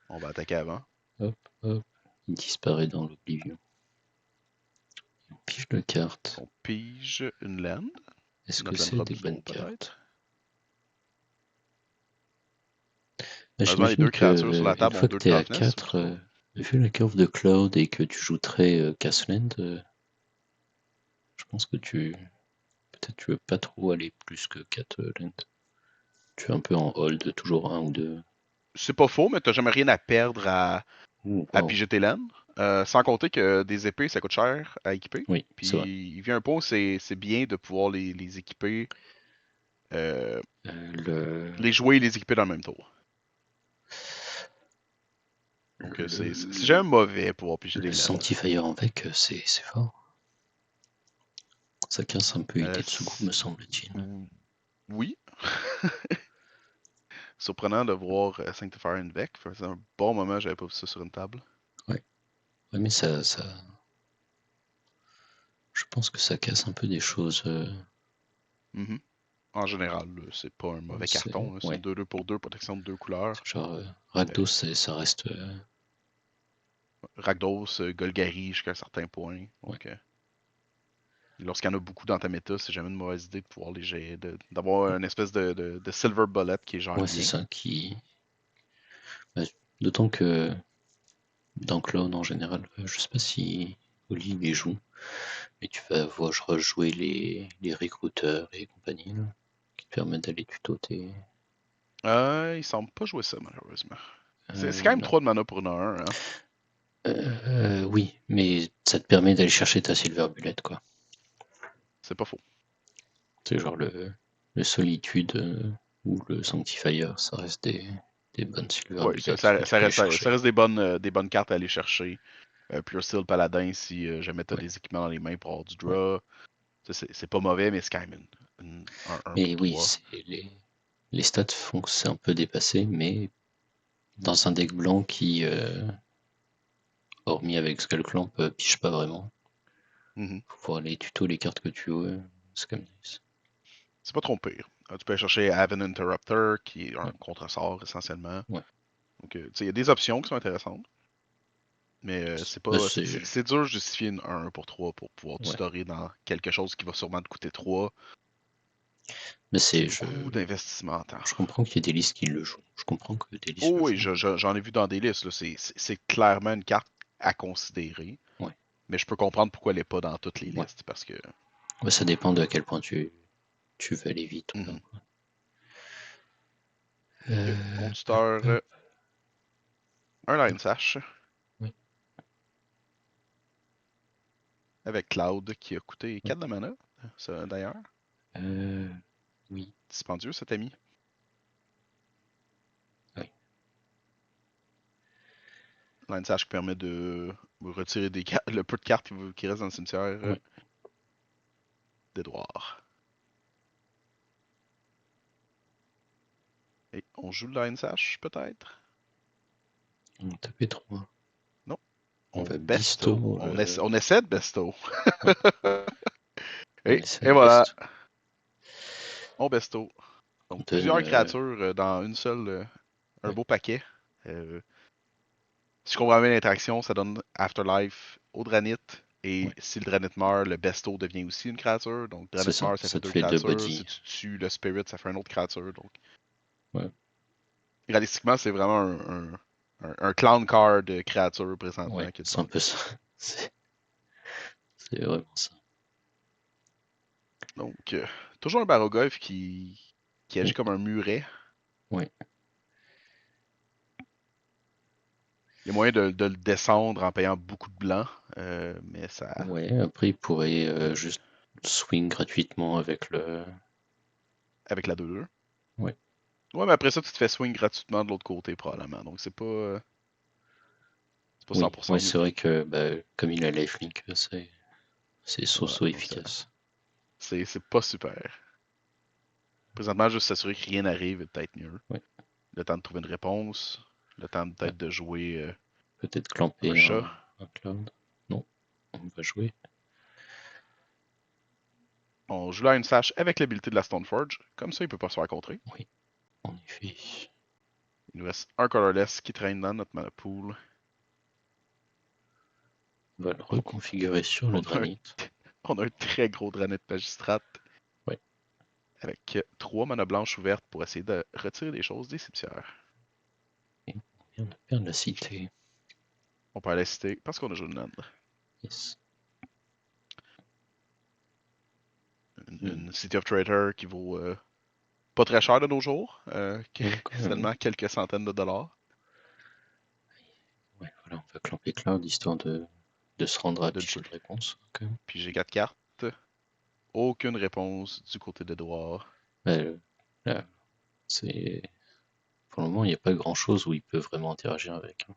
On va attaquer avant. Hop, hop. Il disparaît dans l'oblivion. On pige de cartes. On pige une land. Est-ce que Notre land c'est drop des du bonnes tour, cartes? peut-être. Heureusement, les J'imagine deux créatures sur que la une table ont fois que 2 de tu es à toughness, ou 4, pas? vu la curve de Cloud et que tu joues très Castleland, je pense que peut-être tu veux pas trop aller plus que 4 land. Tu es un peu en hold, toujours un ou deux. C'est pas faux, mais t'as jamais rien à perdre Ouh, à wow. piger tes lands. Sans compter que des épées, ça coûte cher à équiper. Oui, c'est vrai. Puis il vient un point où c'est bien de pouvoir les équiper, euh, Le, les jouer et les équiper dans le même tour. Donc c'est le, jamais mauvais pouvoir piger le des lands. Sanctifier avec, c'est fort. Ça casse un peu Euh, Itetsugu, me semble-t-il. oui. Surprenant de voir Sanctifier Invec. Ça faisait un bon moment que j'avais pas vu ça sur une table. Ouais, ouais mais je pense que ça casse un peu des choses. Mhm. En général, là, c'est pas un mauvais carton. C'est Ouais, une 2-2 pour 2, protection de 2 couleurs. genre Mais Rakdos, ça reste. Rakdos, Golgari jusqu'à un certain point. Ouais, Donc, lorsqu'il y en a beaucoup dans ta méta, c'est jamais une mauvaise idée de pouvoir les gérer, d'avoir une espèce de Silver Bullet qui gère ouais c'est bien. ça qui. Bah, d'autant que dans Clown en général, je sais pas si Oli les joue, mais tu vas voir rejouer les recruteurs et compagnie, là, qui te permettent d'aller tuto tes. Il semble pas jouer ça, malheureusement. C'est quand même Non. 3 de mana pour une 1, hein. Oui, mais ça te permet d'aller chercher ta Silver Bullet, quoi. C'est pas faux. C'est genre le Solitude ou le Sanctifier, ça reste des bonnes Silver Oui, Bullet que tu ça peux aller reste, chercher. ça reste des bonnes cartes à aller chercher. Pure Steel Paladin, si jamais t'as Ouais, des équipements dans les mains pour avoir du ouais. draw. C'est pas mauvais, mais c'est quand même un 1 Mais pour oui, 3. les stats font que c'est un peu dépassé, mais dans un deck blanc qui, hormis avec Skullclamp, pige pas vraiment. Mhm. Faut pouvoir aller tuto les cartes que tu veux, c'est comme nice. C'est pas trop pire. Tu peux aller chercher Aven Interrupter, qui est un Ouais, contresort essentiellement. ouais. Donc, il y a des options qui sont intéressantes. Mais c'est Bah, pas. C'est dur de justifier une 1 pour 3 pour pouvoir ouais. tutorer dans quelque chose qui va sûrement te coûter 3. Mais C'est beaucoup d'investissement en temps. je comprends qu'il y ait des listes qui le jouent. Je comprends que des listes Oh le oui, jouent. j'en ai vu dans des listes. C'est clairement une carte à considérer. Ouais, Mais je peux comprendre pourquoi elle n'est pas dans toutes les ouais. listes. Parce que. Bah, ça dépend de à quel point tu veux aller vite ou non, Mhm. quoi. Ok. Euh, On tuteur un Line Sash oui, avec Cloud qui a coûté oui. 4 de mana. Ça, d'ailleurs. Euh, oui, Dispendieux cet ami. oui. Line Sash qui permet de retirer le peu de cartes qui restent dans le cimetière Oui. d'Edouard. Et on joue le Line Sash peut-être? On a tapé 3. Non. On On va besto. bisto. On essaie de besto. Ouais, on Et, essaie et de voilà, best. on besto. On Donc donne. plusieurs créatures dans une seule, un Ouais, beau paquet. Euh, si je comprends bien l'interaction, ça donne Afterlife au Dranit. Et ouais. si le Dranit meurt, le besto devient aussi une créature. Donc C'est Dranit ça. meurt, ça fait Ça te deux fait deux créatures. Si body. tu tues le Spirit, ça fait une autre créature. Donc Ouais, réalistiquement, c'est vraiment un clown card de créature ouais. présentement qui est C'est un devant peu nous. ça. C'est vraiment ça. Donc, toujours un Barogolf qui agit Oui, comme un muret. ouais. Il y a moyen de le descendre en payant beaucoup de blanc, mais ça. Ouais, après, il pourrait juste swing gratuitement avec le. Avec la 2-2. Ouais, Ouais, mais après ça, tu te fais swing gratuitement de l'autre côté, probablement. Donc, c'est pas oui, 100% ouais, mieux c'est que vrai ça. que c'est comme il a lifelink, c'est Voilà, so-so donc efficace. c'est pas super. Présentement, juste s'assurer que rien n'arrive est peut-être mieux. Ouais, Le temps de trouver une réponse, le temps ouais. peut-être de jouer Peut-être un clamper chat. un cloud. Non, on va jouer. On joue là une sache avec l'habilité de la Stoneforge. Comme ça, il peut pas se faire contrer. Oui, en effet. Il nous reste un colorless qui traîne dans notre mana pool. On va le reconfigurer sur le On a un, Dranit. on a un très gros Dranet Magistrat Ouais, avec 3 mana blanches ouvertes pour essayer de retirer des choses des cimetières. et on vient de perdre la cité. On peut aller citer parce qu'on a joué une land. Yes. Une City of Traitor qui vaut pas très cher de nos jours, Ouais, quand même. seulement quelques centaines de dollars. Ouais, voilà, on va clamper cloud histoire de se rendre à De le piger tuer. de réponse. Ok. Puis j'ai 4 cartes. Aucune réponse du côté d'Edouard. Là, c'est. Pour le moment, il n'y a pas grand chose où il peut vraiment interagir avec, hein.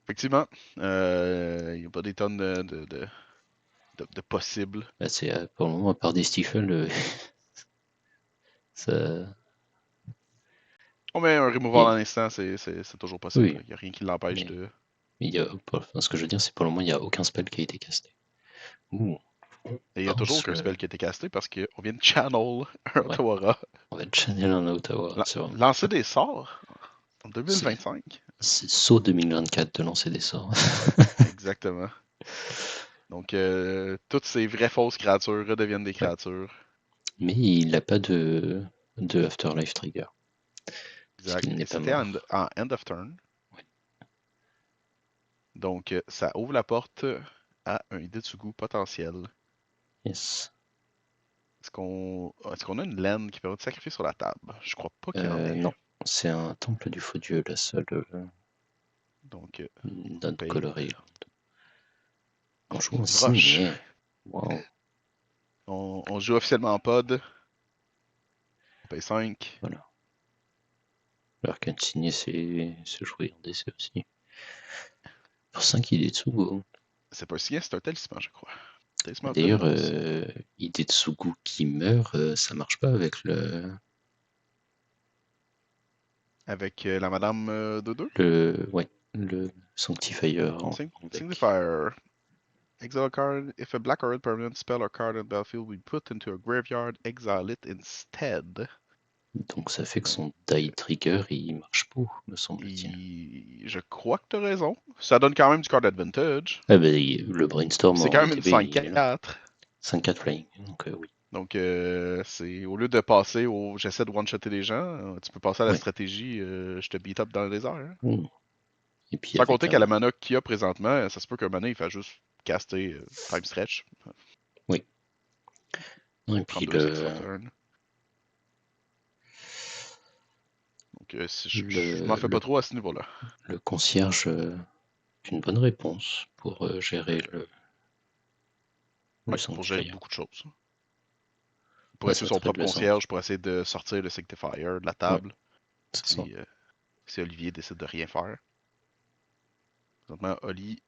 Effectivement, il n'y a pas des tonnes de possibles. Là, c'est pour le moment, à part des stifles, ça. On met un removal il- à l'instant, c'est toujours possible. Oui, Il n'y a rien qui l'empêche mais de. il y a. Enfin, ce que je veux dire, c'est pour le moment, il n'y a aucun spell qui a été casté. Ouh, Et il n'y a toujours bounce aucun le. spell qui a été casté parce qu'on vient de channel un Ouais, Otawara. on va channel en Ottawa. C'est vraiment. Lancer des sorts en C'est 2025. c'est saut 2024 de lancer des sorts. Exactement. Donc, toutes ces vraies fausses créatures redeviennent des Ouais. créatures. Mais il n'a pas de Afterlife Trigger, Exact. puisqu'il n'est Et pas c'était mort. en end of turn. Ouais. Donc, ça ouvre la porte à un Idetsugu potentiel. Yes. Est-ce qu'on a une laine qui permet de sacrifier sur la table? Je crois pas qu'il y en ait. Non, c'est un temple du faux dieu, la seule Donc, on non paye. colorée. On Oh, joue un une roche. signet. Wow. On joue officiellement en pod. On paye 5. Voilà. Alors qu'un signet, c'est joué en DC aussi. Pour 5 Idetsugu. C'est pas un signe, c'est un talisman, je crois. Talisman of D'ailleurs, Dominance. Idetsugu qui meurt, ça marche pas avec Avec la Madame 2-2. ouais, le Sanctifier en deck. Signifier. Exile a card. If a black or red permanent spell or card on the battlefield we put into a graveyard, exile it instead. Donc ça fait que Donc, son die trigger, il marche pas, me semble-t-il. je crois que t'as raison. Ça donne quand même du card advantage. Ah ben, le brainstorm C'est quand en même une TB, il est là. 5-4. 5-4 flying, donc oui. Donc, c'est au lieu de passer au j'essaie de one-shotter les gens, tu peux passer à la Ouais. stratégie je te beat up dans le désert, hein. Mmh. Et puis Sans avec compter qu'à un. la mana qu'il y a présentement, ça se peut qu'un mana il fait juste caster time stretch Oui. Non, et pour puis prendre 2 extra turn. Donc, je m'en le, fais le, pas trop à ce niveau-là. le concierge est une bonne réponse pour gérer le Ouais, pour gérer sanctifier. beaucoup de choses. Pour Ouais, être ça va son très propre bien ça. concierge, pour essayer de sortir le Sanctifier de la Ouais, table, c'est ça. si Olivier décide de rien faire. Présentement, Oli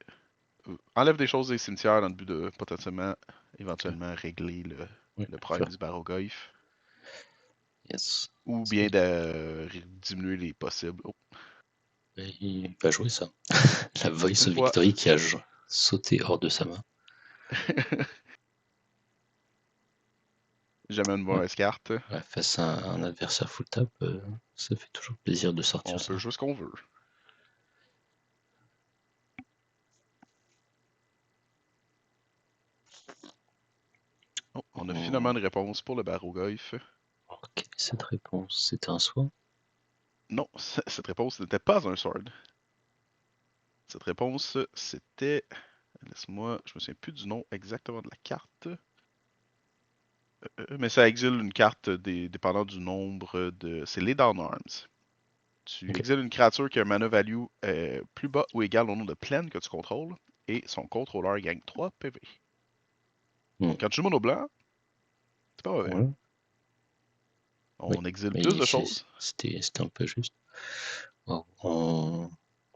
enlève des choses des cimetières dans le but de potentiellement, éventuellement régler Ouais, le problème du baroglyphe. yes. Ou bien de diminuer les possibles. Oh, Et il va jouer ça. La Voice une of fois. Victory qui a sauté hors de sa main. Jamais une Ouais, mauvaise carte. ouais, face à un adversaire full tap, ça fait toujours plaisir de sortir On ça. peut jouer ce qu'on veut. Oh, on a finalement Oh, une réponse pour le baroglyphe. ok, cette réponse, c'était un soin. Non, cette réponse n'était pas un sword. Cette réponse, c'était. Laisse-moi, je me souviens plus du nom exactement de la carte. Mais ça exile une carte dépendant du nombre de. C'est les Down Arms. Tu Ok. exiles une créature qui a un mana value plus bas ou égal au nombre de plaines que tu contrôles, et son contrôleur gagne 3 PV. Donc quand tu joues mono blanc, c'est pas mauvais. Ouais. Oui. On exile plus Mais de choses, c'était un peu juste. Wow. On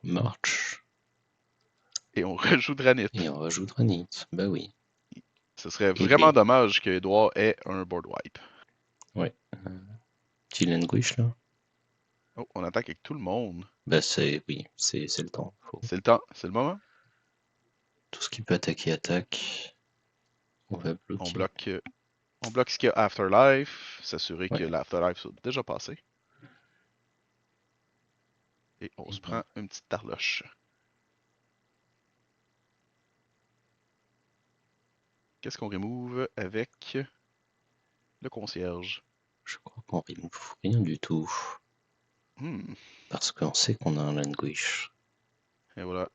marche et on rejoue Dranit. et on rajoute Ranit. Bah oui. Ce serait Et vraiment B. dommage que Edouard ait un board wipe. Ouais. Petit languish là. Oh, on attaque avec tout le monde. Bah oui, c'est le temps. C'est le temps, c'est le moment. Tout ce qui peut attaquer attaque. On va On bloquer. bloque, on bloque ce qu'il y a Afterlife, s'assurer que Ouais. l'Afterlife soit déjà passé. Et on se Et prend une petite tarloche. Qu'est-ce qu'on remove avec le concierge? je crois qu'on remove rien du tout. Hmm, Parce qu'on sait qu'on a un languish. et voilà.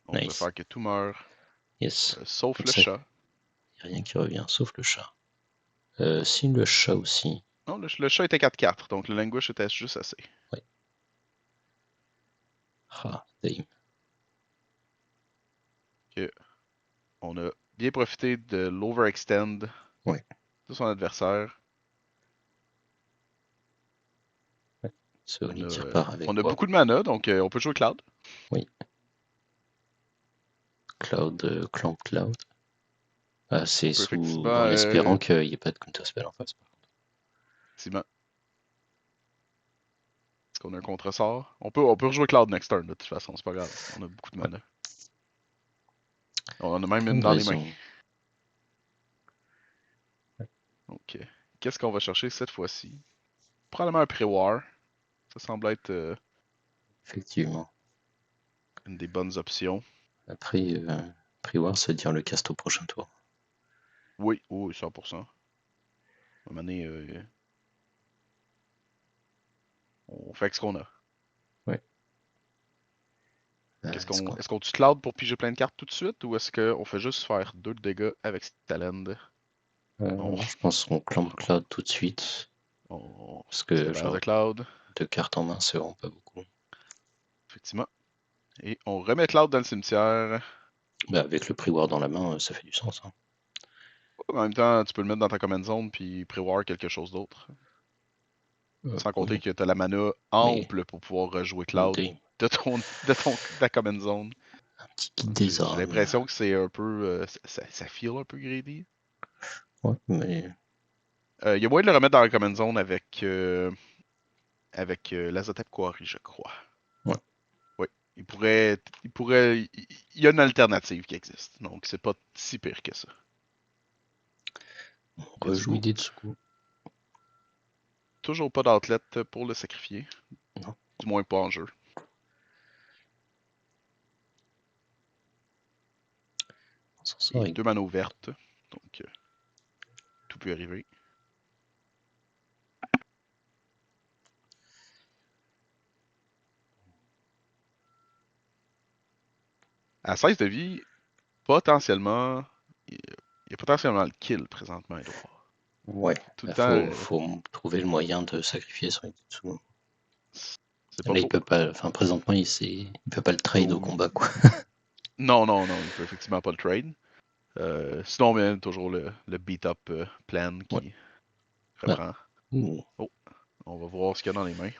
On peut Nice. faire que tout meurt, Yes. sauf Comme le ça, chat. y a rien qui revient, sauf le chat. Si le chat aussi. Non, le chat était 4-4, donc le languish était juste assez. Ouais. Ah, damn. Que on a bien profité de l'overextend Ouais. de son adversaire. Ce On Oni qui a, repart avec on a quoi? beaucoup de mana, donc on peut jouer Cloud. Oui. Cloud, Clamp Cloud. Ah, c'est On peut sous. effectivement, En espérant qu'il n'y ait pas de counterspell en face. effectivement. Est-ce qu'on a un contresort? On peut rejouer Cloud next turn, de toute façon, c'est pas grave. On a beaucoup de Ouais. mana. On en a même une dans les mains. Raison. Donc, qu'est-ce qu'on va chercher cette fois-ci? Probablement un pré-war. Ça semble être Effectivement. une des bonnes options. Après, Pre-War, ça veut dire le cast au prochain tour. Oui, oui, 100%. À un moment donné, on fait ce qu'on a. Ouais. Est-ce qu'on tue Cloud pour piger plein de cartes tout de suite, ou est-ce qu'on fait juste faire 2 de dégâts avec Talend? On, Je pense qu'on clampe Cloud tout de suite. on Parce se que, débarrasse de genre, Cloud, 2 cartes en main, c'est vraiment pas beaucoup. effectivement. Et on remet Cloud dans le cimetière. Bah, avec le Pre-War dans la main, ça fait du sens. Hein. En même temps, tu peux le mettre dans ta command zone puis prévoir quelque chose d'autre. Sans compter Oui, que tu as la mana mais ample pour pouvoir rejouer Cloud de ta command zone. un petit kit Donc, des j'ai armes. l'impression que c'est un peu. Ça feel un peu greedy. Ouais, mais Il y a moyen de le remettre dans la command zone avec l'Azotep Quarry, je crois. ouais. Oui. Il y a une alternative qui existe. Donc, c'est pas si pire que ça. On Let's rejoue go. Idetsugu. Toujours pas d'outlet pour le sacrifier. Non, Du moins pas en jeu. on s'en sort Et avec 2 manas ouvertes. Donc, tout peut arriver. À 16 de vie, potentiellement. Il y a potentiellement le kill présentement, Edouard. Ouais, Tout le il temps, faut trouver le moyen de sacrifier son Idetsugu. c'est pas Là, il faux. peut pas, enfin, présentement, il peut pas le trade au Oh, combat, quoi. non, non, non, il peut effectivement pas le trade. Sinon, on a toujours le beat-up plan Ouais. qui Ah. reprend. Ouh, Oh, on va voir ce qu'il y a dans les mains.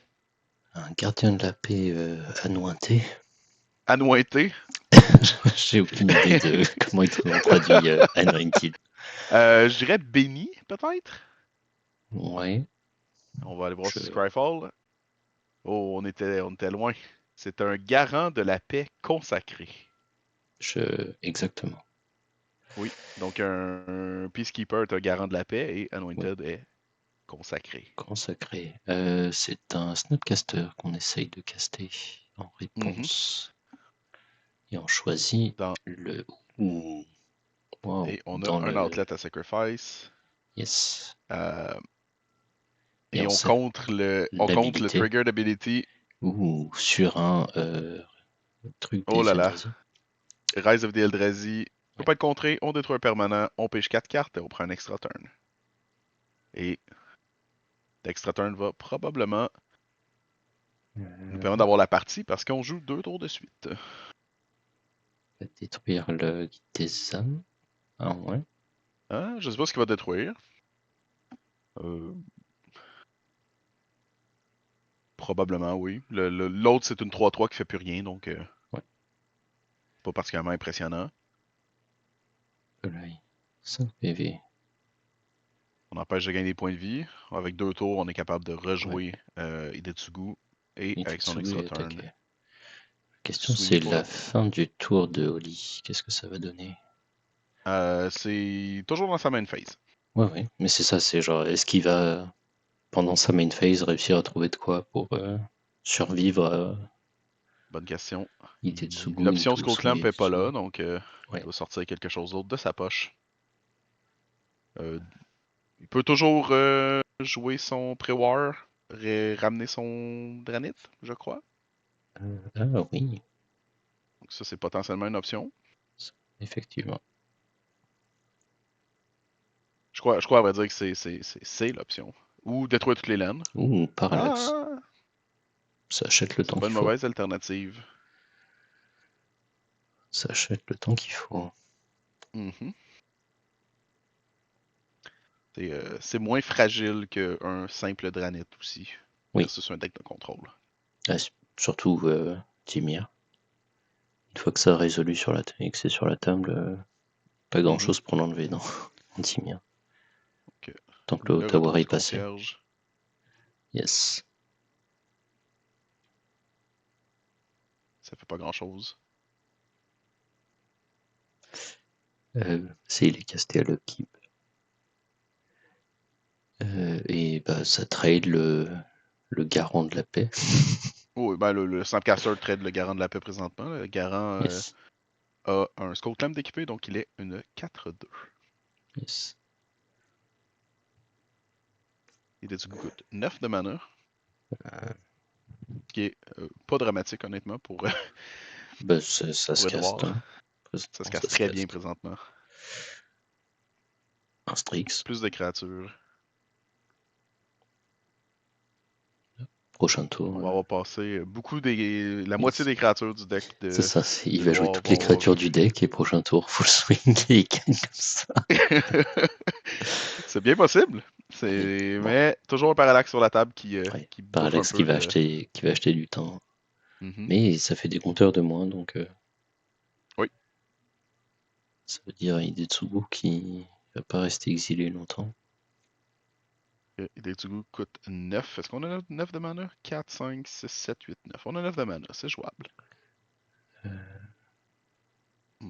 un gardien de la paix anointé. Anointé. J'ai aucune idée de comment on traduit anointed. Je dirais béni, peut-être. Ouais, On va aller voir je, si Scryfall. Oh, on était loin. C'est un garant de la paix consacré. exactement. Oui, donc un Peacekeeper est un garant de la paix et Oui, Anointed est consacré. consacré. C'est un Snapcaster qu'on essaye de caster en Mhm. réponse. Et on choisit Dans- le. Ouh, wow, et on a dans un le. outlet à sacrifice. Yes. Euh, Et et on on sait compte le l'habilité. trigger d'ability. Ouh, sur un truc Oh des là là. Eldrazi. Rise of the Eldrazi. Peut Ouais. pas être contré. On détruit un permanent. On pêche 4 cartes et on prend un extra turn. Et l'extra turn va probablement nous permet d'avoir la partie parce qu'on joue 2 tours de suite. Va détruire le guide des âmes. Ah ouais. Hein? Je sais pas ce qu'il va détruire. Probablement, oui. L'autre, c'est une 3-3 qui fait plus rien, donc Ouais. pas particulièrement impressionnant. Là, 5 PV. On empêche de gagner des points de vie. Avec 2 tours, on est capable de rejouer Hidetsugu et avec son Itetsugu extra est turn. attaqué. La question Swingy c'est pour la le win. fin du tour de Oli. Qu'est-ce que ça va donner? C'est toujours dans sa main phase. Ouais, mais c'est ça, c'est genre, est-ce qu'il va, pendant sa main phase, réussir à trouver de quoi pour survivre à Bonne question. Itetsugu L'option into Skull Clamp Swing est pas Itetsugu? là, donc il Ouais. doit sortir quelque chose d'autre de sa poche. Il peut toujours jouer son pré-war, ramener son Dranit, je crois. Ah oui, Donc ça, c'est potentiellement une option. effectivement. Je crois à vrai dire que c'est l'option. Ou détruire toutes les laines. Ouh, parallaxe. Ah! Ça achète le C'est temps pas qu'il une faut. mauvaise alternative. Ça achète le temps qu'il faut. Mhm. C'est moins fragile qu'un simple Dranit aussi, Oui, versus un deck de contrôle. ah, surtout Dimir. Une fois que ça a résolu sur la table et que c'est sur la table, pas grand Mhm. chose pour l'enlever dans Dimir. Donc, Tant que le le tower retour est du passé. concierge, Yes. ça fait pas grand-chose. C'est il est casté à l'upkeep. Et bah ça trade le garant de la paix. Oui, ben le Snapcaster trade le garant de la paix présentement. Le garant Yes. a un Skull Clamp d'équipé, donc il est une 4-2. Yes. Il est du coûte 9 de mana, qui est pas dramatique honnêtement Bah ça se pour caste, Edward. hein. Ça se Présentement, casse ça se très bien caste. présentement. Un Strix. Plus de créatures. Prochain tour. On va avoir passé la moitié Yes. des créatures du deck C'est de ça, il va jouer Edward toutes les vont avoir créatures du vu. deck et prochain tour, full swing et il gagne comme ça. C'est bien possible. Oui, bon, Mais toujours un parallaxe sur la table ouais. qui bouffe un Parallax qui peu va de. acheter du temps. Mhm. Mais ça fait des compteurs de moins, donc Oui. ça veut dire Hidetsugu qui va pas rester exilé longtemps. Hidetsugu coûte 9. Est-ce qu'on a 9 de mana? 4, 5, 6, 7, 8, 9. On a 9 de mana, c'est jouable.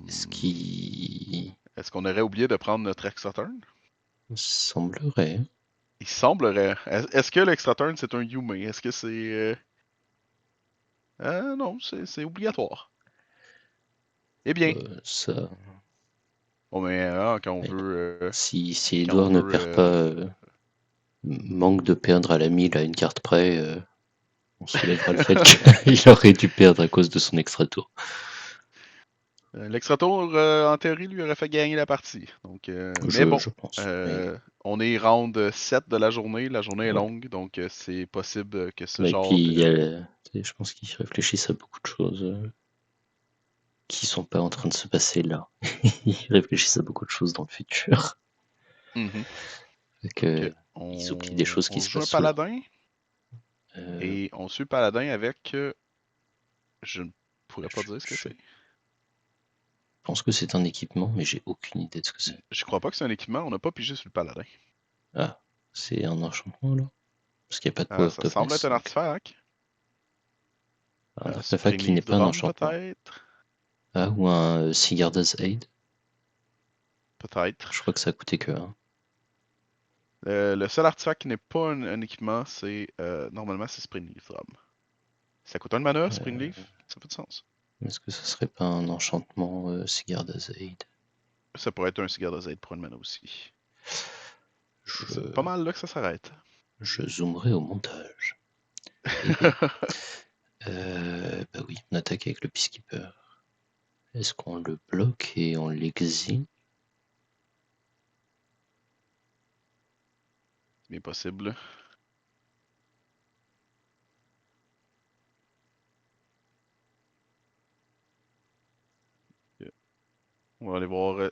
Est-ce Hmm. qui Est-ce qu'on aurait oublié de prendre notre extra turn? semblerait? Il semblerait. Est-ce que l'extra turn c'est un Yume? Est-ce que c'est. Non, c'est obligatoire. Eh bien. Ça, Bon, mais quand on ouais. veut. Si Quand on Edouard ne veut. perd pas, manque de perdre à la 1000 à une carte près, on soulèvera le fait qu'il aurait dû perdre à cause de son extra tour. L'extra tour, en théorie, lui aurait fait gagner la partie. Donc, mais bon, Je pense. Mais on est round 7 de la journée. La journée est ouais. longue, donc c'est possible que ce Et puis genre il y de. a, je pense qu'ils réfléchissent à beaucoup de choses qui sont pas en train de se passer là. Ils réfléchissent à beaucoup de choses dans le futur. Mhm. Fait Donc, que ils oublient des choses qui on se joue un passent sous là. paladin Euh, et on suit le paladin avec. Je ne pourrais pas je, dire ce que je c'est. pense que c'est un équipement, mais j'ai aucune idée de ce que c'est. Je crois pas que c'est un équipement. On n'a pas pigé sur le paladin. Ah, c'est un enchantement là? Parce qu'il n'y a pas de power Ça semble être toughness, un donc. artefact. Un artefact Spring qui n'est Leaf pas un Drum, enchantement. peut-être. Ah, ou un Sigarda's Aid. Peut-être. Je crois que ça a coûté que 1. Le seul artefact qui n'est pas un équipement, c'est normalement c'est Spring Leaf Drum. Ça coûte un mana, Spring Leaf? Ça fait du sens. Est-ce que ça serait pas un enchantement Sigarda's Aid? Ça pourrait être un cigare de Z pour une mana aussi. Et Je, c'est pas mal là que ça s'arrête. je zoomerai au montage. Eh bien, bah oui, on attaque avec le Peacekeeper. Est-ce qu'on le bloque et on l'exile? C'est bien possible. On va aller voir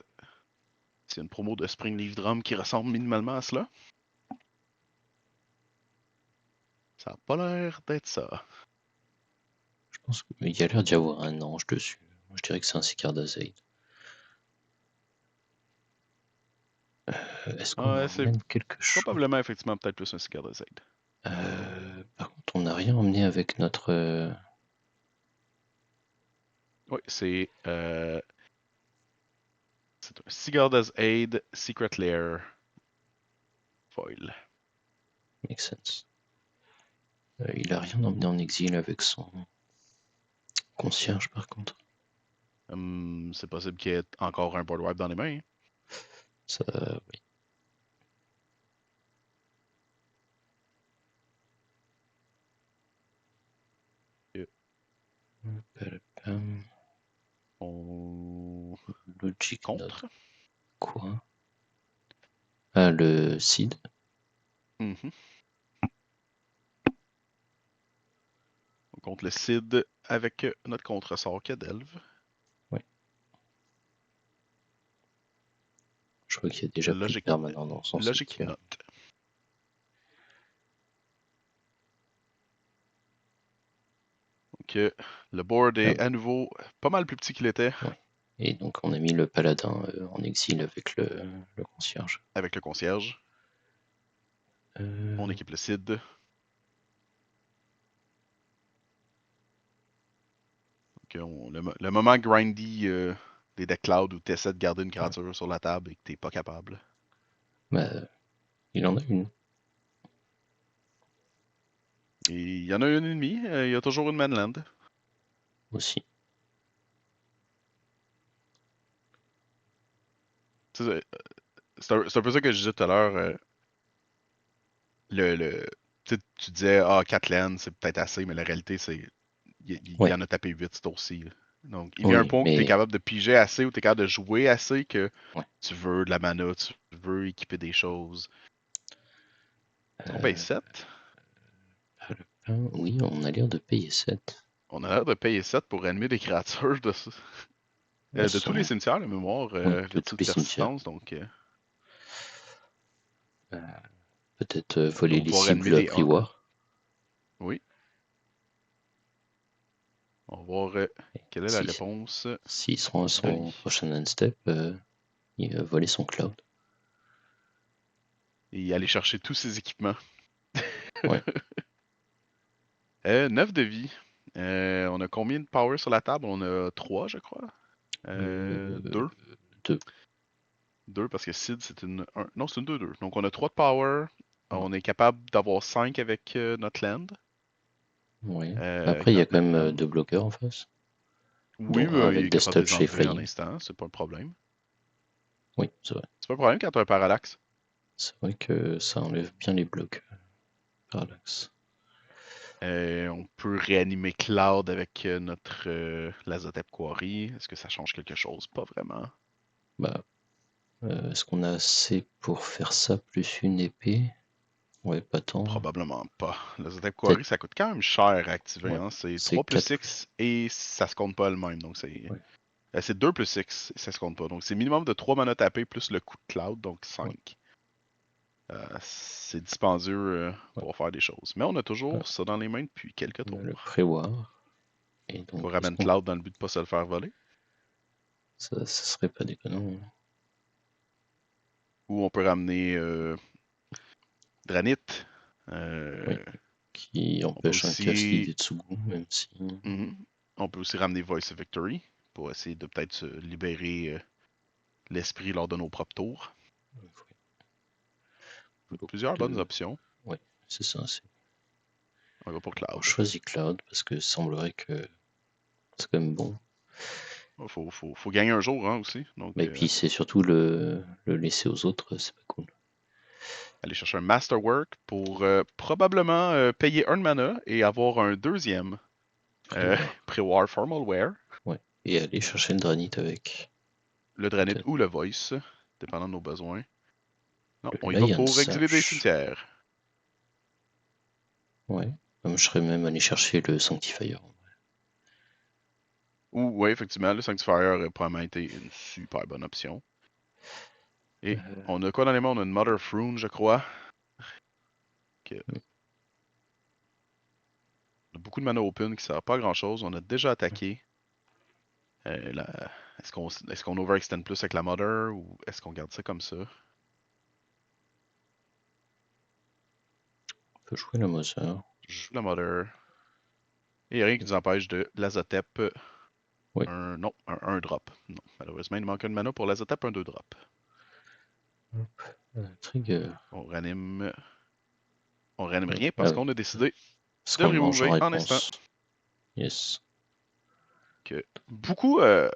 s'il y a une promo de Spring Leaf Drum qui ressemble minimalement à cela. Ça a pas l'air d'être ça. Je pense qu'il y a l'air d'y avoir un ange dessus. Moi, je dirais que c'est un Sicarda Zaid. Est-ce qu'on Ouais, c'est emmène quelque chose? probablement effectivement peut-être plus un Sicarda Zaid. Par contre, on n'a rien emmené avec notre... Oui, c'est un Sigarda's Aid Secret Lair Foil. Make sense. Il a rien emmené en exil avec son concierge, par contre. C'est possible qu'il y ait encore un board wipe dans les mains. Hein. Ça, oui. On Logic contre. Note. Quoi? Ah, le Seed. On contre le Cid avec notre contresort que Delve. Oui. Je crois qu'il y a déjà plus de permanent dans son Logic cimetière. Note. Donc, le board est à nouveau pas mal plus petit qu'il était. Ouais. Et donc on a mis le paladin en exil avec le concierge. Avec le concierge. On équipe le Cid. Donc, le moment grindy des decks cloud où tu essaies de garder une créature sur la table et que t'es pas capable. Bah, il en a une. Et il y en a une ennemie. Il y a toujours une manland. Aussi. C'est un peu ça que je disais tout à l'heure. Tu disais, 4 lands, c'est peut-être assez, mais la réalité, c'est il en a tapé 8 ce tour-ci. Donc, il vient un point où tu es capable de piger assez ou tu es capable de jouer assez que tu veux de la mana, tu veux équiper des choses. On paye 7. Oui, on a l'air de payer 7. On a l'air de payer 7 pour animer des créatures de tous les cimetières, la mémoire, de tous les persistance. Donc, peut-être voler les cibles des à War. Oui. On va voir quelle est la réponse. S'il se rend à son prochain end-step, il va voler son cloud. Et aller chercher tous ses équipements. Ouais. 9 de vie. On a combien de power sur la table? On a 3, je crois. 2. 2 parce que Sid, c'est une 1. Non, c'est une 2-2. Donc on a 3 de power. On est capable d'avoir 5 avec notre land. Oui. Après, il y a quand même 2 bloqueurs en face. Oui, mais il est capable de les enlever Flying. en instant, c'est pas un problème. Oui, c'est vrai. C'est pas un problème quand tu as un parallaxe. C'est vrai que ça enlève bien les blocs. Parallaxe. On peut réanimer Cloud avec notre Lazotep Quarry. Est-ce que ça change quelque chose? Pas vraiment. Bah, est-ce qu'on a assez pour faire ça plus une épée? Ouais, pas tant. Probablement pas. Lazotep Quarry, ça coûte quand même cher à activer. Ouais. Hein? C'est 3 plus X et ça se compte pas elle-même. Donc c'est 2 plus X et ça se compte pas. Donc c'est minimum de 3 mana tapés plus le coût de Cloud, donc 5. C'est dispendieux pour faire des choses. Mais on a toujours ça dans les mains depuis quelques tours. Le pré-war. On ramène Cloud dans le but de pas se le faire voler. Ça serait pas déconnant. Ou on peut ramener Dranit. Oui. Qui empêche un Cascade Tsugu, même si. On peut aussi ramener Voice of Victory pour essayer de peut-être se libérer l'esprit lors de nos propres tours. Plusieurs bonnes options. Oui, c'est ça. On va pour Cloud. On choisit Cloud parce que semblerait que c'est quand même bon. Faut gagner un jour hein, aussi. Donc, et puis c'est surtout le laisser aux autres, c'est pas cool. Aller chercher un Masterwork pour probablement payer un mana et avoir un deuxième Pré-War Formal Wear. Ouais. Et aller chercher le Dranit avec. Le Dranit ou le Voice, dépendant de nos besoins. Non, on y va Lion pour exiler des cimetières. Ouais. Je serais même allé chercher le Sanctifier. Ou, ouais, effectivement, le Sanctifier aurait probablement été une super bonne option. Et on a quoi dans les mains? On a une Mother of Rune, je crois. On a beaucoup de mana open qui ne sert pas à grand chose. On a déjà attaqué. Est-ce qu'on overextend plus avec la Mother ou est-ce qu'on garde ça comme ça? On peut jouer la Mother. Je joue la Mother. Et il n'y a rien qui nous empêche de l'Azotep. Oui. Non, un drop. Non, malheureusement, il manque une mana pour l'Azotep, un 2 drop. Trigger. On réanime rien parce qu'on a décidé Parce de le qu'on mange en remover en instant. réponse. Yes. Beaucoup de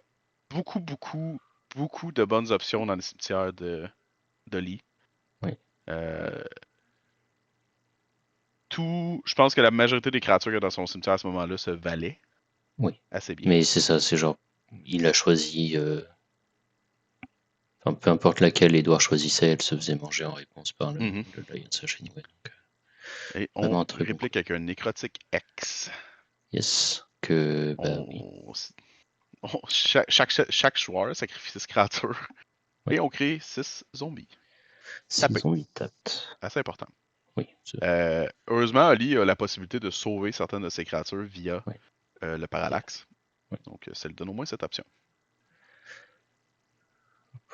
bonnes options dans le cimetière de Lee. Oui. Je pense que la majorité des créatures qu'il y a dans son cimetière à ce moment-là se valaient. Oui. Assez bien. Mais c'est ça, c'est genre, il a choisi. Enfin, peu importe laquelle Edouard choisissait, elle se faisait manger en réponse par le Lion's Sash anyway. Et on réplique avec un Nécrotique X. Yes. Que. Chaque joueur sacrifie 6 créatures. Oui. Et on crée 6 zombies. 6 zombies tapped. Assez important. Oui. Heureusement, Ali a la possibilité de sauver certaines de ses créatures via le parallaxe. Oui. Donc, ça lui donne au moins cette option.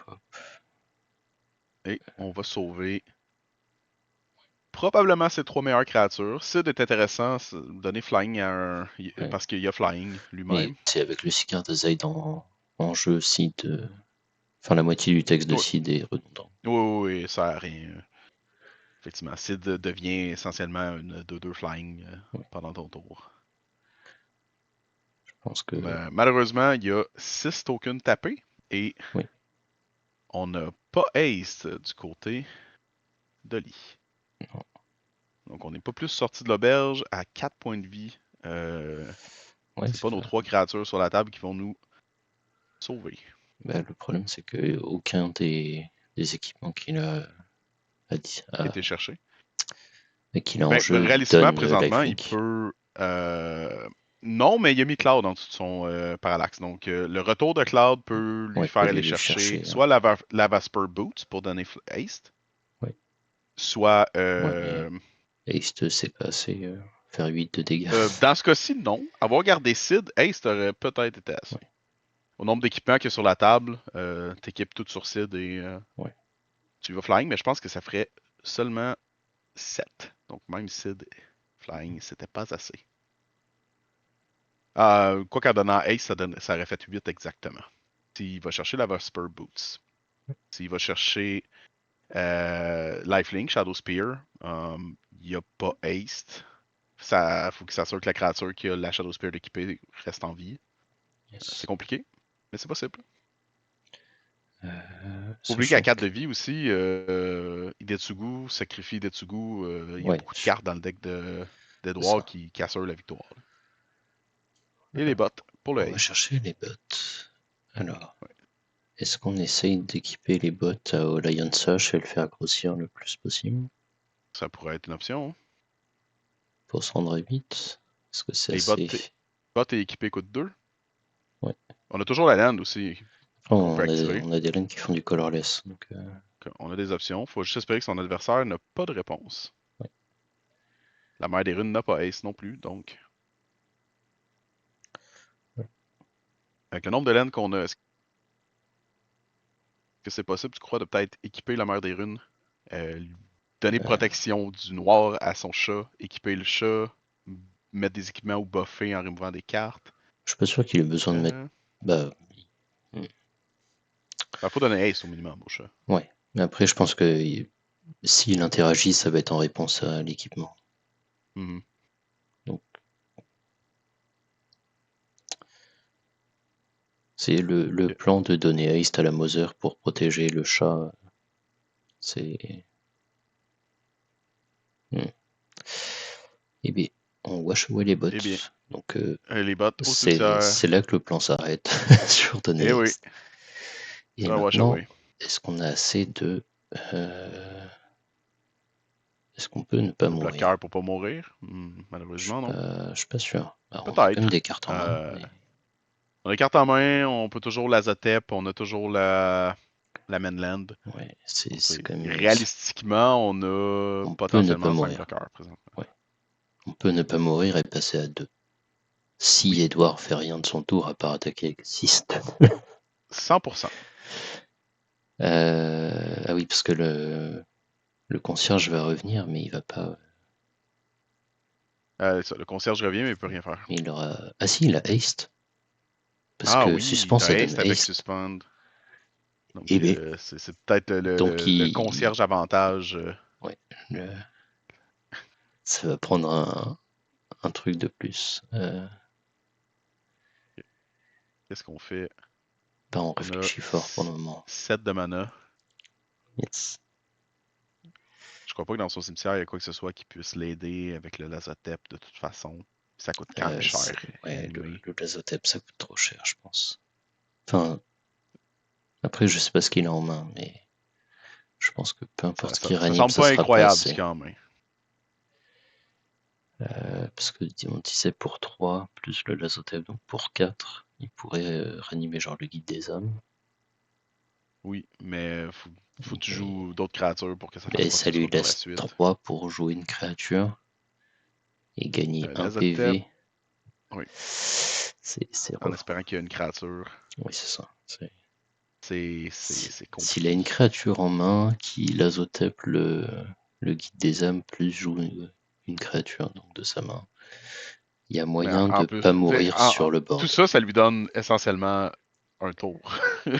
Hop. Et on va sauver probablement ses 3 meilleures créatures. Sid est intéressant, donner flying à un. Parce qu'il y a flying lui-même. Et c'est avec le Seeker de Zaid en jeu, Sid. Enfin, la moitié du texte de Sid est redondant. Oui, ça sert à rien. Effectivement, Sid devient essentiellement une 2-2 flying pendant ton tour. Je pense que. Malheureusement, il y a 6 tokens tapés et on n'a pas Ace du côté de Lee. Non. Donc, on n'est pas plus sorti de l'auberge à 4 points de vie. c'est pas nos 3 créatures sur la table qui vont nous sauver. Le problème, c'est qu'aucun des équipements qu'il a été cherché. Et qu'il a en jeu. Réalistement, présentement, il peut. Non, mais il a mis Cloud en dessous de son parallaxe. Donc, le retour de Cloud peut lui faire aller chercher soit Lavasper Boots pour donner Haste. Soit. Haste, c'est pas assez. Faire 8 de dégâts. Dans ce cas-ci, non. Avoir gardé Sid, Haste aurait peut-être été assez. Au nombre d'équipements qu'il y a sur la table, t'équipes tout sur Sid et tu vas flying, mais je pense que ça ferait seulement 7. Donc même Sid flying, c'était pas assez. Quoi qu'en donnant Ace, ça aurait fait 8 exactement. S'il va chercher la Vesper Boots. S'il va chercher Lifelink, Shadow Spear, il n'y a pas Haste. Il faut qu'il s'assure que la créature qui a la Shadow Spear équipée reste en vie. C'est compliqué, mais c'est possible. Oublie qu'à 4 de vie aussi, Idetsugu sacrifie Idetsugu. Il y a beaucoup de cartes dans le deck d'Edouard qui assurent la victoire. Et les bots pour le On va chercher les bots. Alors, est-ce qu'on essaye d'équiper les bots au Lion Sash et le faire grossir le plus possible? Ça pourrait être une option. Hein. Pour se rendre vite. Est-ce que c'est les assez... bots est équipé coûte 2. Ouais. On a toujours la land aussi. On a des lands qui font du colorless. Donc, on a des options. Faut juste espérer que son adversaire n'a pas de réponse. Ouais. La mère des runes n'a pas Ace non plus, donc. Ouais. Avec le nombre de lands qu'on a, est-ce que c'est possible, tu crois, de peut-être équiper la mère des runes? Donner protection du noir à son chat, équiper le chat, mettre des équipements ou buffer en removant des cartes. Je suis pas sûr qu'il ait besoin de mettre. Faut donner Ace au minimum au chat. Ouais. Mais après, je pense que s'il interagit, ça va être en réponse à l'équipement. Donc. C'est le plan de donner Haste à la Mother pour protéger le chat. C'est. Eh bien, on wash away les bots. Donc, les bots c'est là que le plan s'arrête sur donner Haste. Oui. Et maintenant, est-ce qu'on a assez de... Est-ce qu'on peut ne pas mourir? Bloqueur pour pas mourir? Malheureusement, non. Je suis pas sûr. Alors, on a quand même des cartes en main. On a carte en main, on peut toujours la Zotep, on a toujours la Mainland. Ouais, Donc, c'est quand même. réalistiquement, on a On peut ne pas potentiellement 5 mourir. bloqueurs présentement. Ouais. On peut ne pas mourir et passer à 2. Si Oui, Edouard fait rien de son tour à part attaquer avec 6. 100%. Ah oui, parce que le concierge va revenir, mais il va pas. Le concierge revient, mais il peut rien faire. Il aura. Ah si, il a haste. Parce Ah que oui, suspend, t'as ça donne haste avec haste. suspend. Donc, Et B. c'est peut-être Donc le concierge avantage. Ouais, ça va prendre un truc de plus. Qu'est-ce qu'on fait? Ben, on On a réfléchit fort pour le moment. 7 de mana. Yes. Je crois pas que dans son cimetière, il y a quoi que ce soit qui puisse l'aider avec le Lazotep de toute façon. Ça coûte quand même cher. Ouais, Anyway. le Lazotep, ça coûte trop cher, je pense. Enfin, après, je sais pas ce qu'il a en main, mais je pense que peu importe ce qu'il Ça ranime, semble ça pas sera pas incroyable ce assez. qu'il y a en main. Parce que Dimontis est pour 3, plus le Lazotep, donc pour 4. Il pourrait ranimer genre le guide des hommes. Oui, mais faut que tu Mais, joues d'autres créatures pour que ça fasse mais quoi que ça ce lui soit par la laisse suite. 3 pour jouer une créature et gagner 1 Lazotep, PV. oui, C'est en rough. espérant qu'il y a une créature. Oui, c'est ça. C'est S'il a compliqué. une créature en main qui Lazotep le guide des âmes plus joue une créature donc de sa main, il y a Mais moyen en de plus, pas mourir sur le tout board. ça, ça lui donne essentiellement un tour.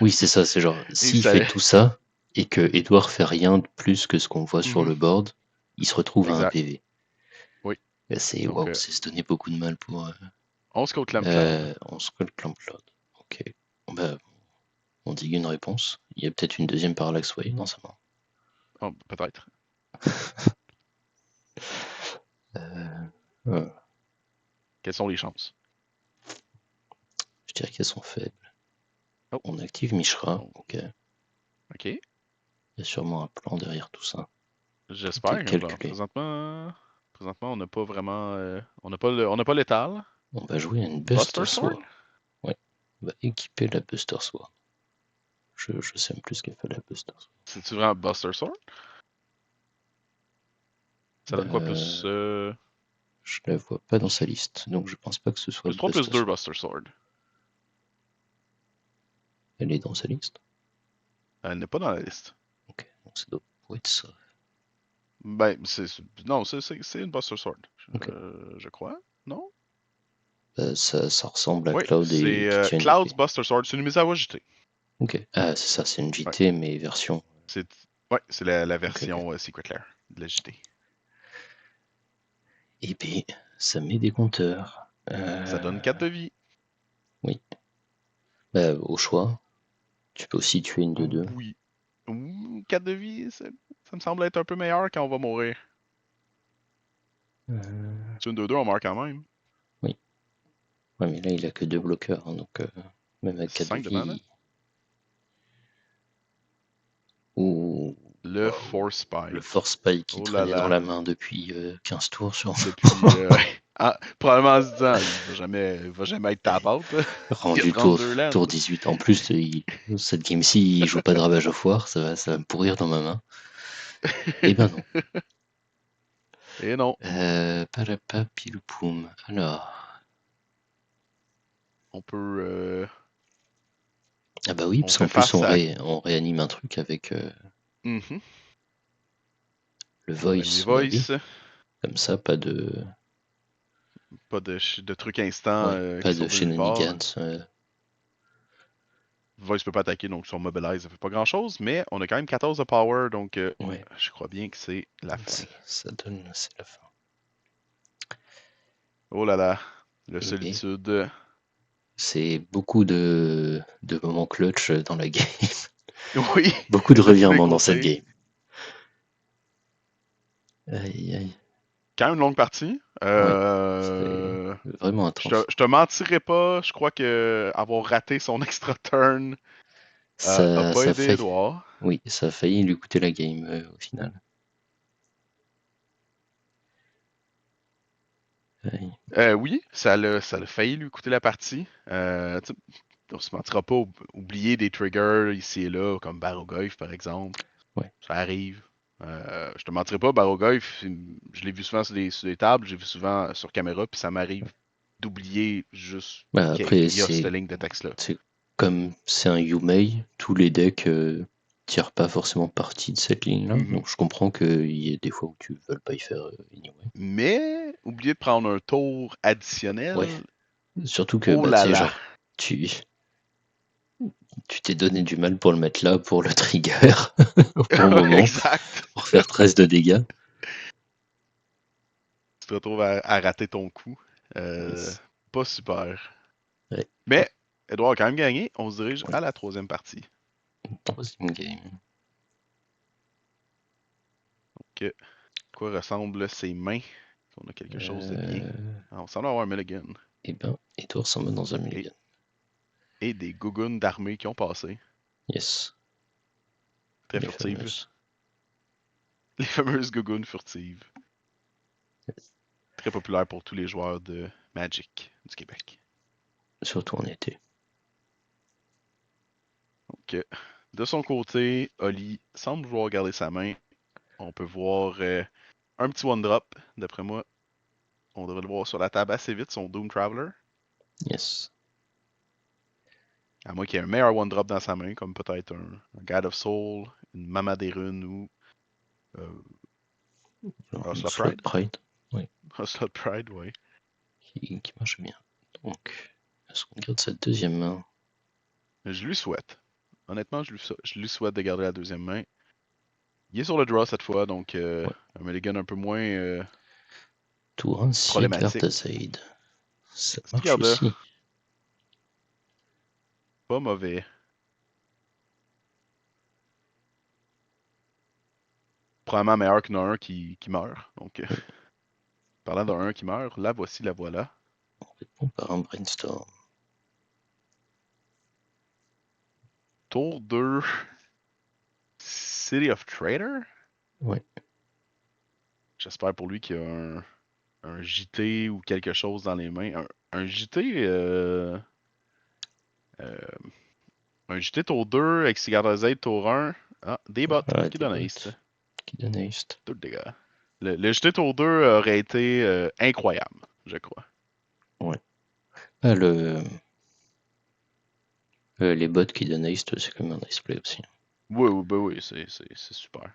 Oui, c'est ça, c'est genre, Et s'il ça, fait tout ça, et que Edouard fait rien de plus que ce qu'on voit sur Mhm, le board, il se retrouve à un exact. PV. Oui. Et c'est Donc, waouh, c'est se donner beaucoup de mal pour. 11 contre Cloud. On se colle Cloud. Ok. Bah, on dit une réponse. Il y a peut-être une deuxième Parallax Way dans sa main. Oh, peut-être. Ouais, Quelles sont les chances? je dirais qu'elles sont faibles. Oh, On active Mishra. oh, Ok. Il ok. y a sûrement un plan derrière tout ça. Tout J'espère est qu'il y a un plan. calculé. Présentement, on n'a pas vraiment. On n'a pas l'étal. On va jouer une Buster Buster Sword? Sword. Ouais. On va équiper la Buster Sword. Je sais même plus ce qu'elle fait la Buster Sword. C'est-tu vraiment Buster Sword? Ça donne quoi plus Je la vois pas dans sa liste, donc je pense pas que ce soit plus 3 plus Buster 2 Sword. Buster Sword? Elle est dans sa liste. Elle n'est pas dans la liste. Ok, donc ça doit pas être ça. Ben, non, c'est une Buster Sword. Ok. Je crois. Non? Ça ressemble à Oui, Cloud et c'est qui tient une Cloud's épée. Buster Sword. C'est une mise à JT. Ok. Ah, c'est ça, c'est une Ouais, JT, mais version. c'est c'est la Ok, ok. version Secret Lair de la JT. Épée, ça met des compteurs. Ça donne 4 de vie. Oui. Bah, au choix. Tu peux aussi tuer une de deux. Oui. 4 de vie, ça me semble être un peu meilleur quand on va mourir. C'est une 2-2, on meurt quand même. Oui. Ouais, mais là, il a que 2 bloqueurs, hein, donc même avec 4 de 5 de mana. vie. Ou Le Force le Spike. Force Spike qui Oh là traînait dans là. la main depuis 15 tours sur Depuis. Probablement en se disant, il va jamais être tap out. Il y a rendu 32 tour lands. 18. En plus, cette game-ci, il joue pas de ravage à foire, ça va me pourrir dans ma main. Eh ben non. Et non. Palapa piloupoum. Alors. On peut. Ah bah oui, On parce fait qu'en plus, face à. on réanime un truc avec Mhm. le On va animer voice. Bah oui. Voice. Comme ça, pas de. Pas de trucs instants Ouais, pas qui de sortent de nulle part. shenanigans. Voice peut pas attaquer, donc son Mobilize, ça fait pas grand chose. Mais on a quand même 14 de power, donc Ouais, je crois bien que c'est la fin. ça donne. C'est la fin. Oh là là. Le Et B. solitude. C'est beaucoup de moments clutch dans la game. Oui, Beaucoup de de tous les revirements dans cette côtés. game. Aïe, aïe. Quand même une longue partie. Ouais, c'est vraiment intense. Je te mentirais pas, je crois que avoir raté son extra turn a pas Ça aidé fait. Edouard. Oui, ça a failli lui coûter la game au final. Oui, ça l'a failli lui coûter la partie. On se mentira pas, oublier des triggers ici et là, comme Barrogoyf par exemple. Ouais. Ça arrive. Je te mentirai pas, Barrogoyf, je l'ai vu souvent sur des tables, j'ai vu souvent sur caméra, puis ça m'arrive d'oublier juste Bah, qu'il après, y a cette ligne de texte-là. c'est comme c'est un Yumei, tous les decks tirent pas forcément parti de cette ligne-là. Mhm. Donc je comprends qu'il y ait des fois où tu veux pas y faire anyway. Mais, oublier de prendre un tour additionnel, Ouais. Surtout que, oh bah, tu là sais, là. genre, tu t'es donné du mal pour le mettre là, pour le trigger, au bon moment, Exact. pour faire 13 de dégâts. Tu te retrouves à rater ton coup. Yes. Pas super. Ouais. Mais, Edouard a quand même gagné. On se dirige Ouais. à la troisième partie. Troisième game. Que, quoi ressemblent ses mains? On a quelque chose de bien. Ah, on semble avoir un mulligan. Et ben, Edouard s'en va dans un Et, mulligan. et des gougounes d'armée qui ont passé. Yes. Très Les furtives. fameuses. Les fameuses gougounes furtives. Yes. Très populaires pour tous les joueurs de Magic du Québec. Surtout en été. Donc, de son côté, Oli semble vouloir garder sa main. On peut voir un petit one drop, d'après moi. On devrait le voir sur la table assez vite, son Doom Traveler. Yes. À moins qu'il y ait un meilleur one drop dans sa main, comme peut-être un God of Soul, une Mama des Runes ou euh, Alors, Hustler Slot Pride. Pride. Oui. Hustler Pride, oui. Qui marche bien. Donc, est-ce qu'on garde cette deuxième main? Je lui souhaite. Honnêtement, je lui souhaite de garder la deuxième main. Il est sur le draw cette fois, donc Ouais. un mulligan un peu moins Tour 1, Sigurd problématique. Zaid. Ça marche Regarde, aussi. pas mauvais. Probablement meilleur qu'un 1 qui meurt. Donc, Oui. parlant d'un 1 qui meurt, la voici, la voilà. On répond par un brainstorm. Tour 2, City of Trader. Ouais. J'espère pour lui qu'il y a un JT ou quelque chose dans les mains. Un JT, euh, un JT tour 2 avec Cigar Z tour 1. Ah, des bots Ah, qui des donnent bots. haste. Qui donne haste. Tout le dégât. Le JT tour 2 aurait été incroyable, je crois. Ouais. Ah, les bots qui donnent haste, c'est comme un display aussi. Oui, oui, ben oui, c'est super.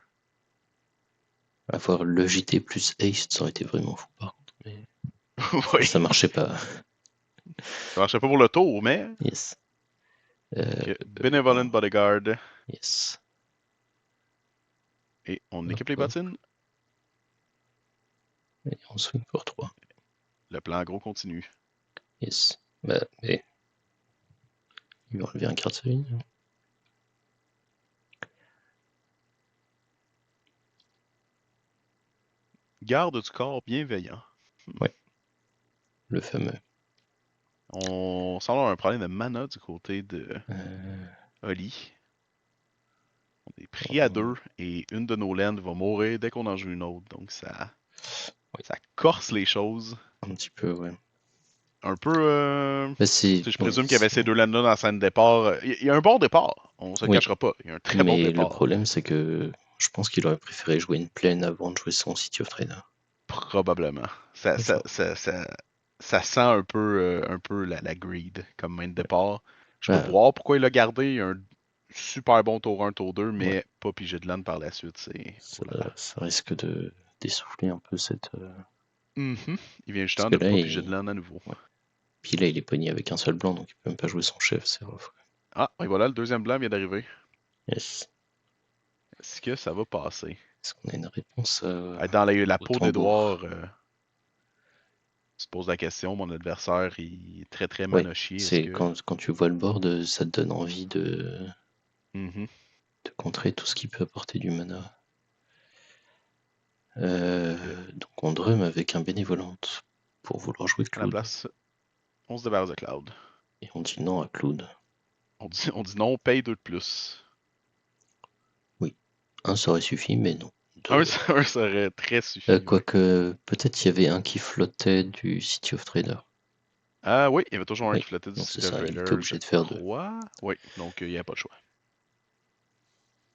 Avoir le JT plus haste, ça aurait été vraiment fou par contre. Mais Oui. ça marchait pas. Ça marchait pas pour le tour, mais. Yes. Que Benevolent Bodyguard. Yes. Et on Hop, équipe les hop. bottines. Et on swing pour 3. Le plan gros continue. Yes. Bah, mais. Il va enlever un carte de sa ligne. Garde du corps bienveillant. Ouais. Le fameux. On semble avoir un problème de mana du côté de Oli. On est pris à deux et une de nos lands va mourir dès qu'on en joue une autre. Donc ça corse les choses. Un petit peu, ouais. Un peu. Bah, c'est. Je Ouais, présume qu'il y avait ces deux lands-là dans la scène de départ. Il y a un bon départ. On se le oui. cachera pas. Il y a un très bon Mais le départ. problème, c'est que je pense qu'il aurait préféré jouer une plaine avant de jouer son City of Trader. Probablement. Ça, ça, Genre. ça, ça, ça sent un peu la greed comme main de Ouais. départ. Je peux Bah, voir pourquoi il l'a gardé. Il y a un super bon tour 1, tour 2, ouais. mais pas pigé de land par la suite. C'est. Oh Ça, là là. ça risque de d'essouffler un peu cette. Mhm. Il vient Parce justement que de là, pas piger de land à nouveau. ouais. Puis là, il est pogné avec un seul blanc, donc il peut même pas jouer son chef, c'est rough. Ah, et voilà, le deuxième blanc vient d'arriver. Yes. Est-ce que ça va passer? Est-ce qu'on a une réponse Dans la au peau tambour? d'Edouard, se pose la question, mon adversaire il est très très Ouais. manochier. Est-ce C'est que. quand tu vois le board, ça te donne envie Mhm. de contrer tout ce qui peut apporter du mana. Donc on drum avec un bénévolente pour vouloir jouer À la Cloud. place, on se débarrasse de Cloud. Et on dit non à Cloud. On dit non, paye 2 de plus. Oui. Un ça aurait suffi, mais non. Un serait très suffi. Ouais. Quoique, peut-être il y avait un qui flottait du City of Trader. Ah oui, il y avait toujours un Oui, qui flottait du donc c'est City of ça, il était Trader, je obligé de faire deux. crois. Oui, donc il n'y a pas de choix.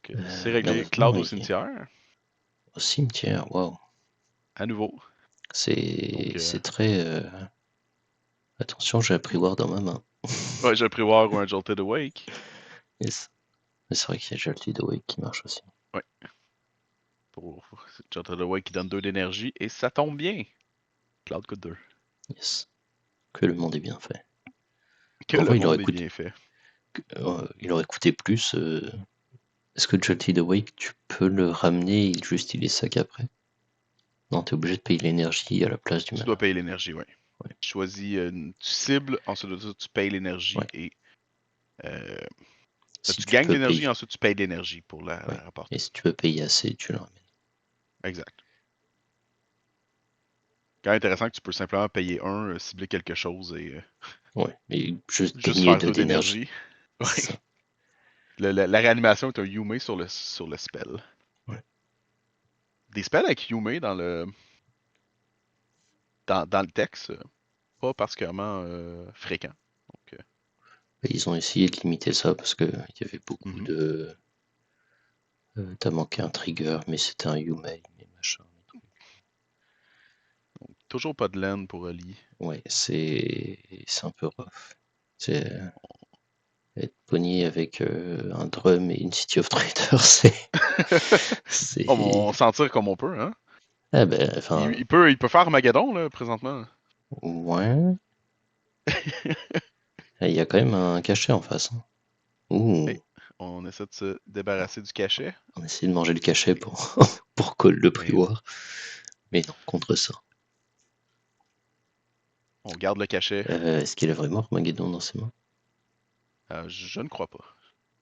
C'est réglé. Malheureusement, Cloud au cimetière, au cimetière, waouh. à nouveau. Donc, C'est très. Attention, j'ai appris War dans ma main. ouais, j'ai pris voir un Jolted Awake. Yes. Mais c'est vrai qu'il y a Jolted Awake qui marche aussi. Ouais. Pour Jolted Awake qui donne 2 d'énergie, et ça tombe bien. Cloud coûte 2. Yes. Que le monde est bien fait. Que En le vrai, monde est bien fait. il aurait coûté plus. Est-ce que Jolted Awake, tu peux le ramener et juste il est sac après? Non, t'es obligé de payer l'énergie à la place du Tu dois mana. payer l'énergie, ouais. Ouais. Tu choisis, tu cibles, ensuite de ça, tu payes l'énergie Ouais. et euh, Si tu tu gagnes peux l'énergie, payer. ensuite tu payes l'énergie pour la Ouais. rapporter. Et si tu peux payer assez, tu le ramènes. Exact. Quand même intéressant que tu peux simplement payer un, cibler quelque chose et Ouais. Et juste juste gagner faire 2 2 d'énergie. d'énergie. C'est Ouais. ça. La réanimation est un Yume sur le spell. Ouais. Des spells avec Yume dans le texte, pas particulièrement fréquent. Donc, Et ils ont essayé de limiter ça parce que il y avait beaucoup mhm. de. T'as manqué un trigger, mais c'était un Yumei, mais machin. Donc, toujours pas de laine pour Ali. Ouais, c'est un peu rough. C'est être pogné avec un drum et une City of Traders, On c'est. s'en tire comme on peut, hein? Ah ben, enfin, Il peut faire Armageddon, là, présentement. ouais. Il y a quand même un cachet en face. Hein. Ouh, Hey, on essaie de se débarrasser du cachet. on essaie de manger le cachet pour pour call le Mais oui, prix-war. Mais non, contre ça. on garde le cachet. Est-ce qu'il a vraiment Armageddon dans ses mains? Je ne crois pas.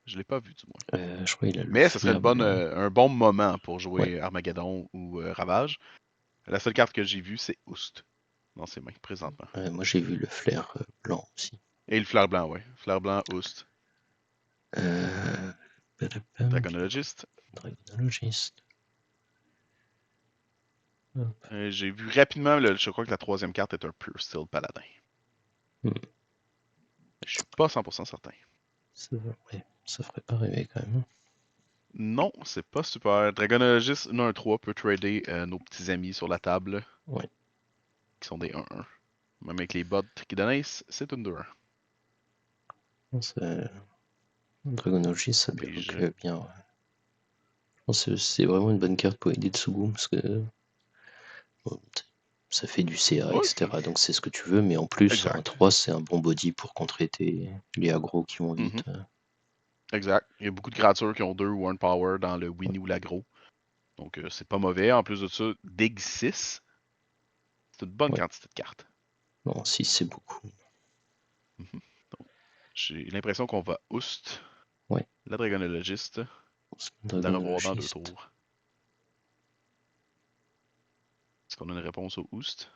Je l'ai pas vu, du moins. Je crois qu'il a le Mais ce serait flair blanc. un bon moment pour Ouais, jouer Armageddon ou Ravage. La seule carte que j'ai vue, c'est Oust dans ses mains, présentement. moi j'ai vu le flair blanc aussi. Et le flair blanc, ouais. Flair blanc, Oust. Euh... padapam, Dragonologist. Dragonologist. Hop. J'ai vu rapidement, je crois que la troisième carte est un Pure Steel Paladin. Hmm. Je suis pas 100% certain. Ça, ouais, ça ferait pas rêver quand même. Non, c'est pas super. Dragonologist, une 1-3 peut trader nos petits amis sur la table, Ouais. qui sont des 1-1. Même avec les bots qui donnent Ace, c'est une 2-1. Dragonologist, ça PG. bloque bien. Ouais. Je pense que c'est vraiment une bonne carte pour aider Tsugu parce que bon, ça fait du CA, Ouais, etc. Donc c'est ce que tu veux, mais en plus, un exact. 3, c'est un bon body pour contrer les agros qui vont Mhm, vite. exact. Il y a beaucoup de créatures qui ont 2 ou 1 power dans le Winnie ou l'agro. Donc c'est pas mauvais. En plus de ça, Dig 6, c'est une bonne Ouais. quantité de cartes. Non, 6, c'est beaucoup. Mhm. Donc, j'ai l'impression qu'on va Oust, Ouais. la Dragonologiste, la revoir dans 2 Dragonologist. tours. Est-ce qu'on a une réponse au Oust?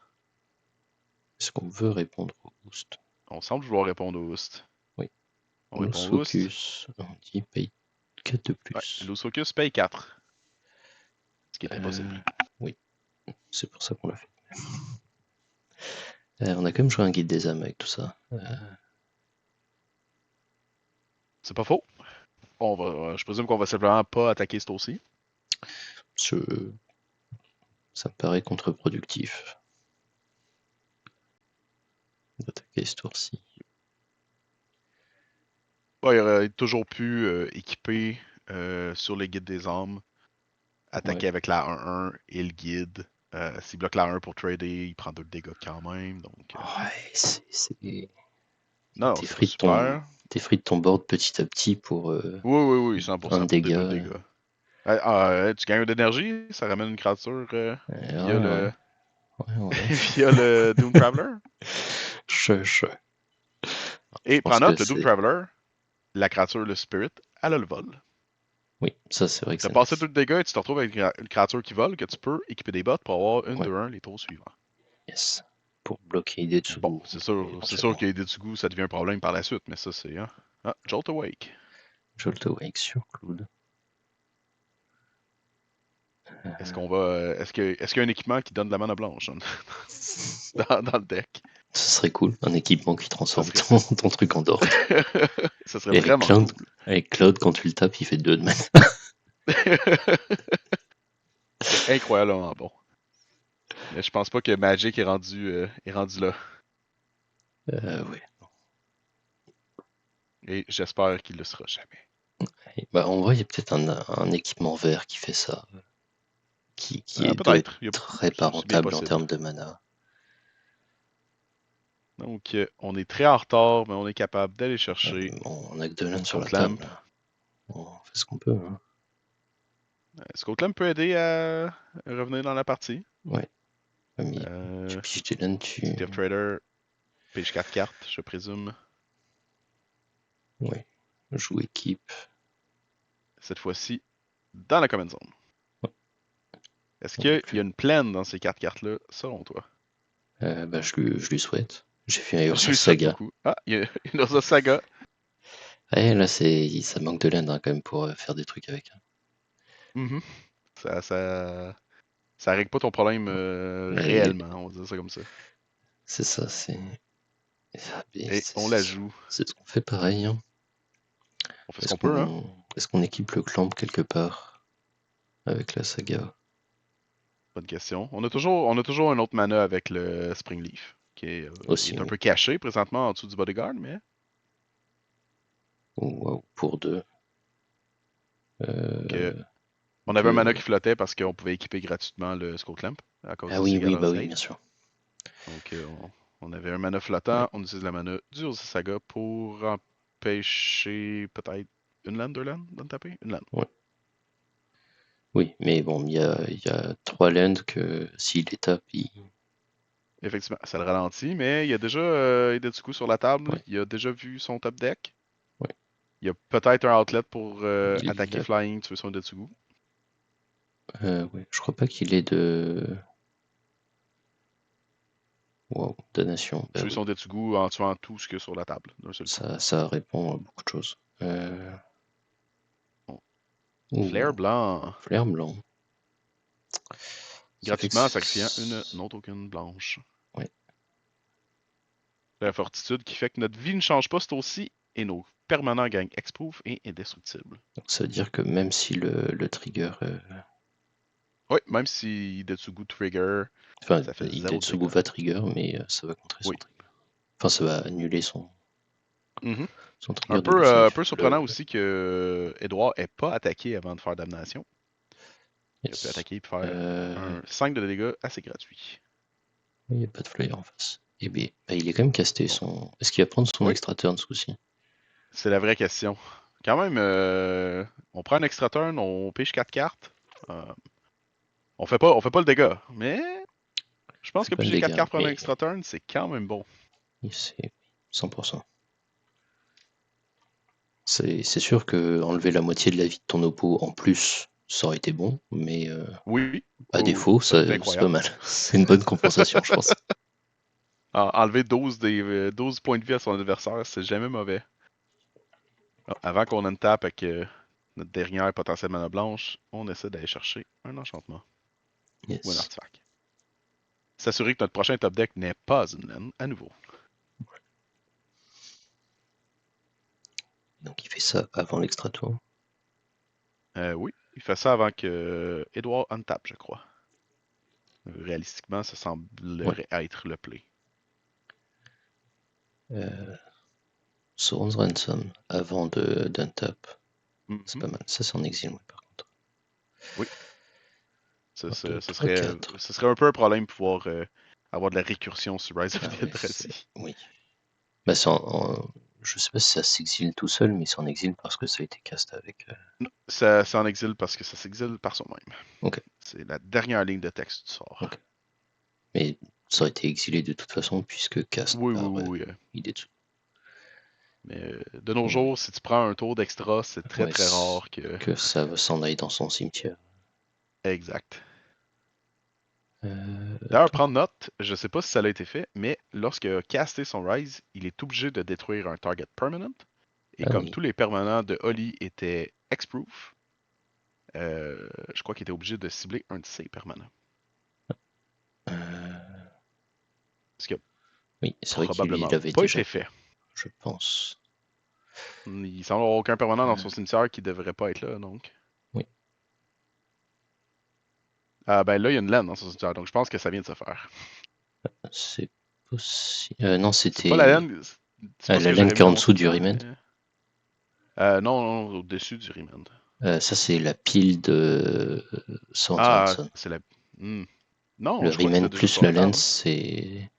Est-ce qu'on veut répondre au boost? On semble vouloir répondre au Oust. Oui. On Nos répond au Oust. focus, on dit paye 4 de Ouais, plus. Focus paye 4. Ce qui est Euh, impossible. oui, c'est pour ça qu'on l'a fait. On a quand même joué un guide des âmes avec tout ça. C'est pas faux. Je présume qu'on va simplement pas attaquer ce tour-ci. Ça me paraît contre-productif d'attaquer ce tour-ci. Ouais, il aurait toujours pu équiper sur les guides des âmes, Ouais, attaquer avec la 1-1 et le guide. S'il bloque la 1 pour trader, il prend 2 de dégâts quand même. Donc, ouais non, c'est pas super. t'effrites ton board petit à petit pour Oui, plein de 100% pour tes 2 de dégâts. dégâts. Tu gagnes d'énergie, ça ramène une créature via Ouais. via le Doom Traveler. Je Et pense prends que note, le Doom c'est. Traveler, la créature, le Spirit, elle a le vol. Oui, ça c'est vrai que T'as c'est passé nice. 2 de dégâts et tu te retrouves avec une créature qui vole que tu peux équiper des bots pour avoir une Ouais, 2-1 les tours suivants. yes. Pour bloquer Idetsugu, Bon, c'est sûr éventuellement. qu'Aidetsugu, ça devient un problème par la suite, mais ça c'est. Hein? Ah, Jolt Awake. Jolt Awake sur Cloud. Est-ce qu'on va. Est-ce qu'il y a un équipement qui donne de la mana blanche hein, dans le deck? Ce serait cool, un équipement qui Ça transforme serait. ton truc en Dort. Ça serait Et avec vraiment Cloud, cool. avec Cloud, quand tu le tapes, il fait 2 de mana. C'est incroyablement bon. Mais je pense pas que Magic est rendu là. Ouais. Et j'espère qu'il le sera jamais. Et bah, en vrai, il y a peut-être un équipement vert qui fait ça, doit Peut-être. être très pas C'est bien rentable en possible. termes de mana. Donc, on est très en retard, mais on est capable d'aller Ouais, chercher on a que 2 landes sur la table. Scoutlamp. On fait ce qu'on peut. Hein. Scoutlamp peut aider à revenir dans la partie. Ouais. Mais tu Euh, piges des landes, tu. Death Trader, pige 4 cartes, je présume. Ouais. Joue équipe. Cette fois-ci, dans la common zone. Ouais. Est-ce On est qu'il y plus. a une plaine dans ces 4 cartes-là, selon toi? Bah, je lui souhaite. J'ai fait un Je Urza lui souhaite Saga. beaucoup. Ah, il y a une Urza Saga. Ouais, là, ça manque de land hein, quand même pour faire des trucs avec. Hein. Mhm. Ça règle pas ton problème Mais réellement, on va dire ça comme ça. c'est ça, c'est. Et on la joue. C'est ce qu'on fait pareil. Hein. On fait ce Est-ce qu'on peut, hein? qu'on équipe le clamp quelque part avec la saga? Bonne question. On a toujours un autre mana avec le Springleaf, il Aussi, est un oui. peu caché présentement en dessous du Bodyguard, mais Ou pour 2. donc, Euh, on avait un mana de... qui flottait parce qu'on pouvait équiper gratuitement le Skullclamp à cause Ah de oui, ses oui, bah Gallows oui, Gate. bien sûr. Donc, on avait un mana Ouais. flottant, on utilise la mana du Urza Saga pour empêcher peut-être une land, deux lands de me taper? Une land. Ouais. Oui, mais bon, il y a 3 lands que s'il les tape, Effectivement, ça le ralentit, mais il y a déjà Hidetsugu sur la table, ouais, il a déjà vu son top deck. ouais. Il y a peut-être un outlet pour Il attaquer a... Flying, tuer son Hidetsugu. ouais, je crois pas qu'il ait de... Wow, donation. Bah Tuer oui, son Hidetsugu en tuant tout ce qu'il y a sur la table d'un seul coup. ça répond à beaucoup de choses. Bon. Ouh, Flair blanc. flair blanc. Ça fait que... Gratuitement en sacrifiant une non token blanche. Ouais. La fortitude qui fait que notre vie ne change pas ce tour-ci et nos permanents gagnent Exproof et Indestructible. Donc ça veut dire que même si le trigger... Oui, même si Hidetsugu trigger, Enfin, ça fait zéro de Hidetsugu dégâts. va trigger, mais ça va contrer son Oui. trigger. Enfin, ça va annuler son, Mhm. son Un trigger de peu, Leaf. un peu surprenant aussi que Edouard n'ait pas attaqué avant de faire damnation. Il a pu Yes. attaquer et faire Euh, un 5 de dégâts assez gratuit. il n'y a pas de flyer en face. Et bien, bah, il est quand même casté Bon. son. Est-ce qu'il va prendre son Oui, extra turn ce coup-ci? c'est la vraie question. Quand même, on prend un extra turn, on pêche 4 cartes. Euh, on fait pas le dégât, mais je Il pense fait que pas de piger 4 dégâts, cartes pour un mais extra turn, c'est quand même bon. c'est 100%. C'est sûr que enlever la moitié de la vie de ton oppo en plus, ça aurait été bon, mais Oui, à oui, oui, défaut, ça aurait été c'est pas incroyable. mal. C'est une bonne compensation, je pense. Enlever 12 points de vie à son adversaire, c'est jamais mauvais. Avant qu'on ait une tape avec notre dernière potentielle mana blanche, on essaie d'aller chercher un enchantement ou un Yes. artefact. S'assurer que notre prochain top deck n'est pas une laine à nouveau. Donc il fait ça avant l'extra tour. Oui, il fait ça avant que Edward untape, je crois. Réalistiquement, ça Ouais. semblerait être le play. Sauron's Ransom avant d'untap. C'est Mhm. pas mal. Ça, c'est en exil, ouais, par contre. Oui, 1, 2, ce 3, serait, 4. ce serait un peu un problème de pouvoir avoir de la récursion sur Rise of Ah the ouais, c'est. Eldrazi. Oui. Bah, je sais pas si ça s'exile tout seul, mais c'est en exil parce que ça a été cast avec. C'est en exil parce que ça s'exile par soi-même. Ok, C'est la dernière ligne de texte du sort. ok. Mais ça aurait été exilé de toute façon, puisque cast Oui, oui, par oui, oui. Hidetsu. Mais de nos Hmm. jours, si tu prends un tour d'extra, c'est très Ouais, très rare que. que ça s'en aille dans son cimetière. Exact. D'ailleurs, Attends. prendre note, je sais pas si ça a été fait, mais lorsque a casté son Rise, il est obligé de détruire un target permanent. Et Ah comme oui. tous les permanents de Holly étaient X-proof, je crois qu'il était obligé de cibler un de ses permanents. Ce qui a Oui, c'est vrai qu'il probablement l'avait pas déjà, été fait. je pense. Il semble avoir aucun permanent dans son cimetière qui devrait pas être là, donc. Oui. Ben là, il y a une laine dans son cimetière, donc je pense que ça vient de se faire. C'est possible. Non, C'est pas la c'était laine. C'est pas ce la que laine j'aurais qui est mis en dans mon dessous du cimetière, Remand. mais. Non, non, au-dessus du Remand. Ça, c'est la pile de Swords Ah, Ransom. c'est la. Non, Le je crois que Remand c'était déjà plus sur la la laine, table. c'est.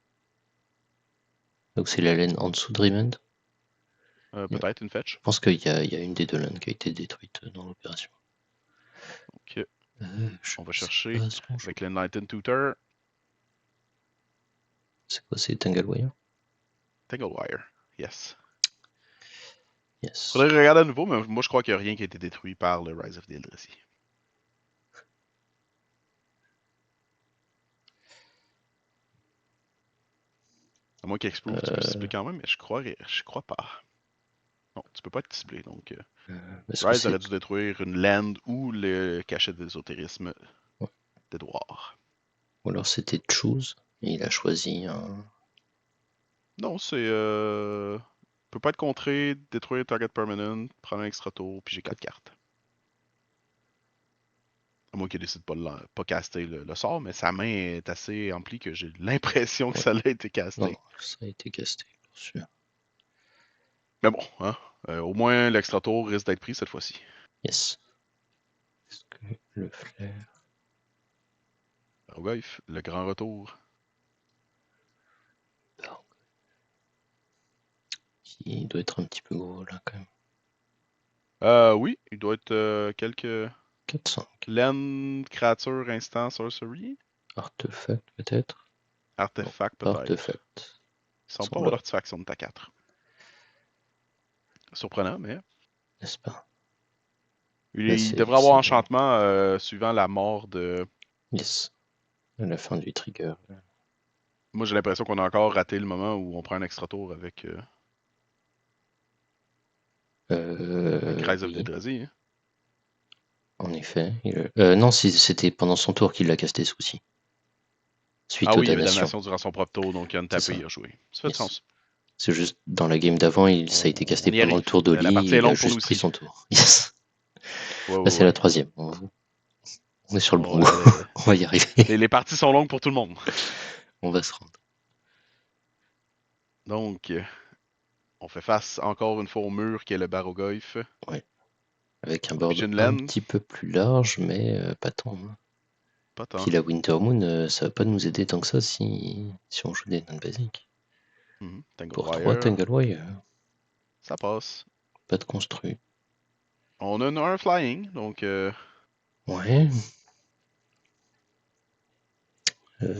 Donc c'est la laine en dessous de Remand. Je Peut-être une fetch. pense qu'il y a une des deux laines qui a été détruite dans l'opération. Ok. Je On va sais chercher pas ce qu'on joue. avec l'Enlightened Tutor. C'est quoi, c'est Tanglewire? Tanglewire. Yes. Yes. Faudrait regarder à nouveau, mais moi je crois qu'il n'y a rien qui a été détruit par le Rise of the Eldrazi. À moins qu'Exprove, tu peux cibler quand même, mais je crois pas. Non, tu peux pas être ciblé, donc. Parce que Rise c'est. aurait dû détruire une land ou le cachet d'ésotérisme Ouais. d'Edouard. Ou alors c'était Choose, et il a choisi un. Non, c'est. Peut pas être contré, détruire target permanent, prendre un extra tour, puis j'ai 4 cartes. À moins qu'il décide de pas caster le sort, mais sa main est assez emplie que j'ai l'impression que Ouais. ça l'a été Non, casté. non, ça a été casté, pour sûr. Mais bon, hein, au moins l'extra tour risque d'être pris cette fois-ci. Yes. Est-ce que le flair. Bargoyf, le grand retour. Qui doit être un petit peu gros là quand même. Oui, il doit être quelques 4-5. laine, créature, instant, sorcery. Artefact peut-être. Non, Artefact pas peut-être. artefact. Ils sont pas Semble, avoir d'artefaction de ta 4. Surprenant, mais. n'est-ce pas? Il devrait avoir enchantement suivant la mort de. Yes. À la fin du trigger. Moi j'ai l'impression qu'on a encore raté le moment où on prend un extra tour avec Rise of the Oui, Eldrazi. Hein. en effet. Non, c'était pendant son tour qu'il l'a casté ce coup-ci. Suite Ah aux oui, il y avait damnations. damnation durant son propre tour, donc il a une C'est tapée, ça. il a joué. Ça fait de Yes. sens. C'est juste dans la game d'avant, ça a été casté On y pendant le arrive. tour La d'Oli, partie est il a longue pour nous juste pris aussi. son tour. Yes. Ouais, Là, ouais, c'est la ouais. troisième. On est sur le bon Oh, bout. On va y arriver. les parties sont longues pour tout le monde. On va se rendre. Donc, on fait face encore une fois au mur qui est le Barrogoyf. Ouais. Avec un On pige board une un laine. petit peu plus large, mais pas tant. Hein. Pas tant. Puis la Winter Moon, ça va pas nous aider tant que ça si on joue des non-basiques. Pour 3 Tanglewire. Tanglewire, Ça passe. pas de construit. On a un flying, donc Ouais.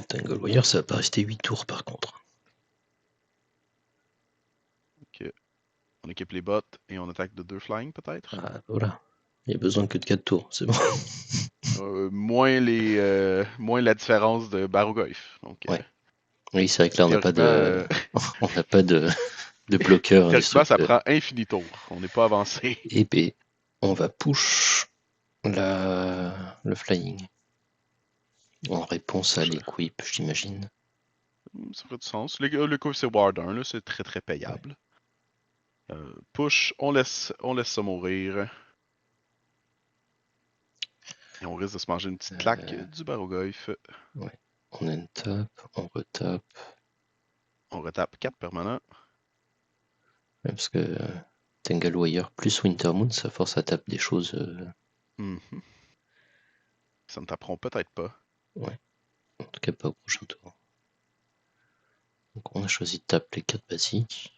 Tanglewire, ça va pas rester 8 tours par contre. ok. On équipe les bottes et on attaque de 2 flying peut-être. Ah, voilà. Il y a besoin que de 4 tours, c'est bon. Moins la différence de Barrogoyf. Donc, Ouais. Oui, c'est vrai que là, on n'a pas théoriquement, de, on n'a pas de bloqueur théoriquement, ça indestructible. prend infini tour. On n'est pas avancé. Et B, on va push le flying. En réponse à l'equip, j'imagine. Ça ferait du sens. Le coup, c'est Ward 1, là, c'est très très payable. Push, on laisse ça mourir. Et on risque de se manger une petite claque du Barrogoyf. Ouais. On tape, on retape. On retape 4 permanents. Ouais, parce que Tanglewire plus Wintermoon, ça force à taper des choses. Ça ne taperont peut-être pas. Ouais. En tout cas, pas au prochain tour. Donc on a choisi de taper les 4 basiques.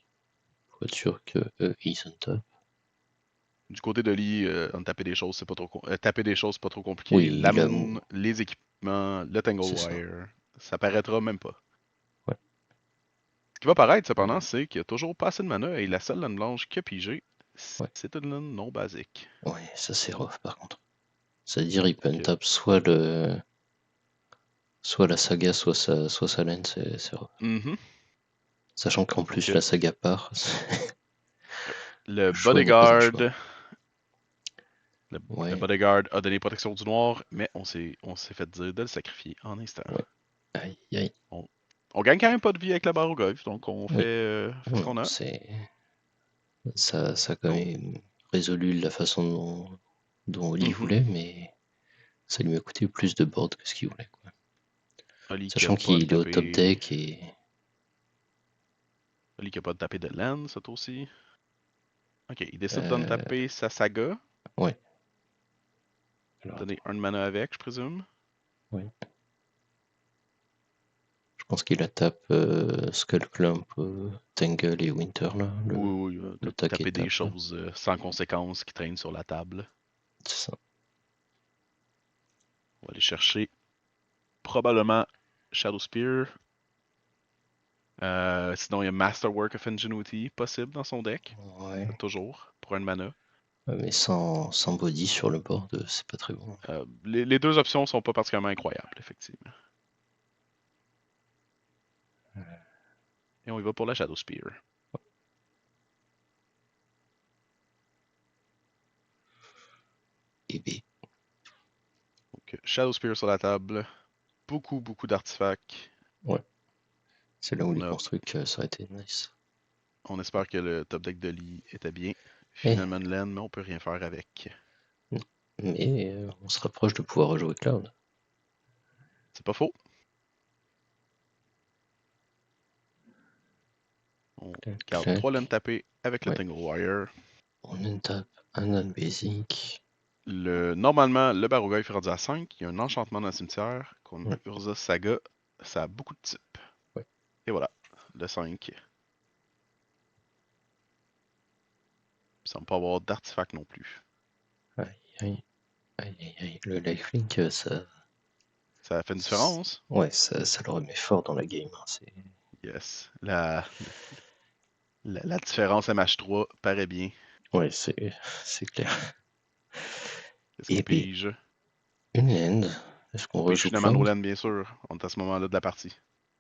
Pour être sûr que ils on top. Du côté de Lee, on tapait des choses, c'est pas trop taper des choses, c'est pas trop compliqué. Oui, L'âme, les équipements, le c'est ça. Tanglewire, ça paraîtra même pas. Ouais. Ce qui va paraître cependant, c'est qu'il n'y a toujours pas assez de mana et la seule laine blanche qu'il a pigée, Ouais. c'est une laine non basique. Ouais, ça c'est rough par contre. C'est-à-dire il peut Ok. untap soit la saga, soit sa laine, c'est rough. Sachant qu'en plus Ok. la saga part. Le choix n'est pas un choix. Bodyguard. Le Ouais, bodyguard a donné protection du noir, mais on s'est fait dire de le sacrifier en instant. ouais. Aïe, aïe. On gagne quand même pas de vie avec la barre au golf, donc on Oui. fait ce Non, qu'on a. ça a quand Oh. même résolu la façon dont Oli Mhm. voulait, mais ça lui a coûté plus de board que ce qu'il voulait, quoi. Oli qui a Sachant pas qu'il est au top tapé. deck et Oli qui a pas tapé de land, ça aussi. Ok, il décide d'en euh, taper sa saga. ouais. Alors Donner attends, un de mana avec, je présume. ouais. Je pense qu'il a tape Skullclamp, Tangle et Winter là, Oui, oui, le tac et taper des tape là. choses sans conséquence qui traînent sur la table. C'est ça. On va aller chercher probablement Shadow Spear. Sinon, il y a Masterwork of Ingenuity possible dans son deck. Ouais. Toujours, pour un mana. Mais sans body sur le board, c'est pas très bon. Les deux options sont pas particulièrement incroyables, effectivement. Et on y va pour la Shadow Spear. Et B. Donc, Shadow Spear sur la table. Beaucoup d'artefacts. Ouais. C'est là où On les a, constructs, ça aurait été nice. on espère que le top deck de Lee était bien. Eh, Finalement, de laine, mais on peut rien faire avec. mais on se rapproche de pouvoir rejouer Cloud. C'est pas faux. On Clac, garde 3 laines clac. tapées avec le Ouais. Tangle Wire. On tape un non-basic. Normalement, le Baruga est rendu à 5. Il y a un enchantement dans le cimetière qu'on a Ouais. Urza Saga. Ça a beaucoup de types. Ouais. Et voilà, le 5. Il semble pas avoir d'artefact non plus. Aïe, aïe, aïe, aïe, aïe. Le lifelink, ça. Ça fait une différence. Ouais, ça le remet fort dans la game, hein. Yes. La différence MH3 paraît bien. Ouais, c'est clair. Qu'est-ce qu'on Et B, pige? une land. Est-ce qu'on On pige rejoue finalement nos Cloud? laines, bien sûr. On est à ce moment-là de la partie.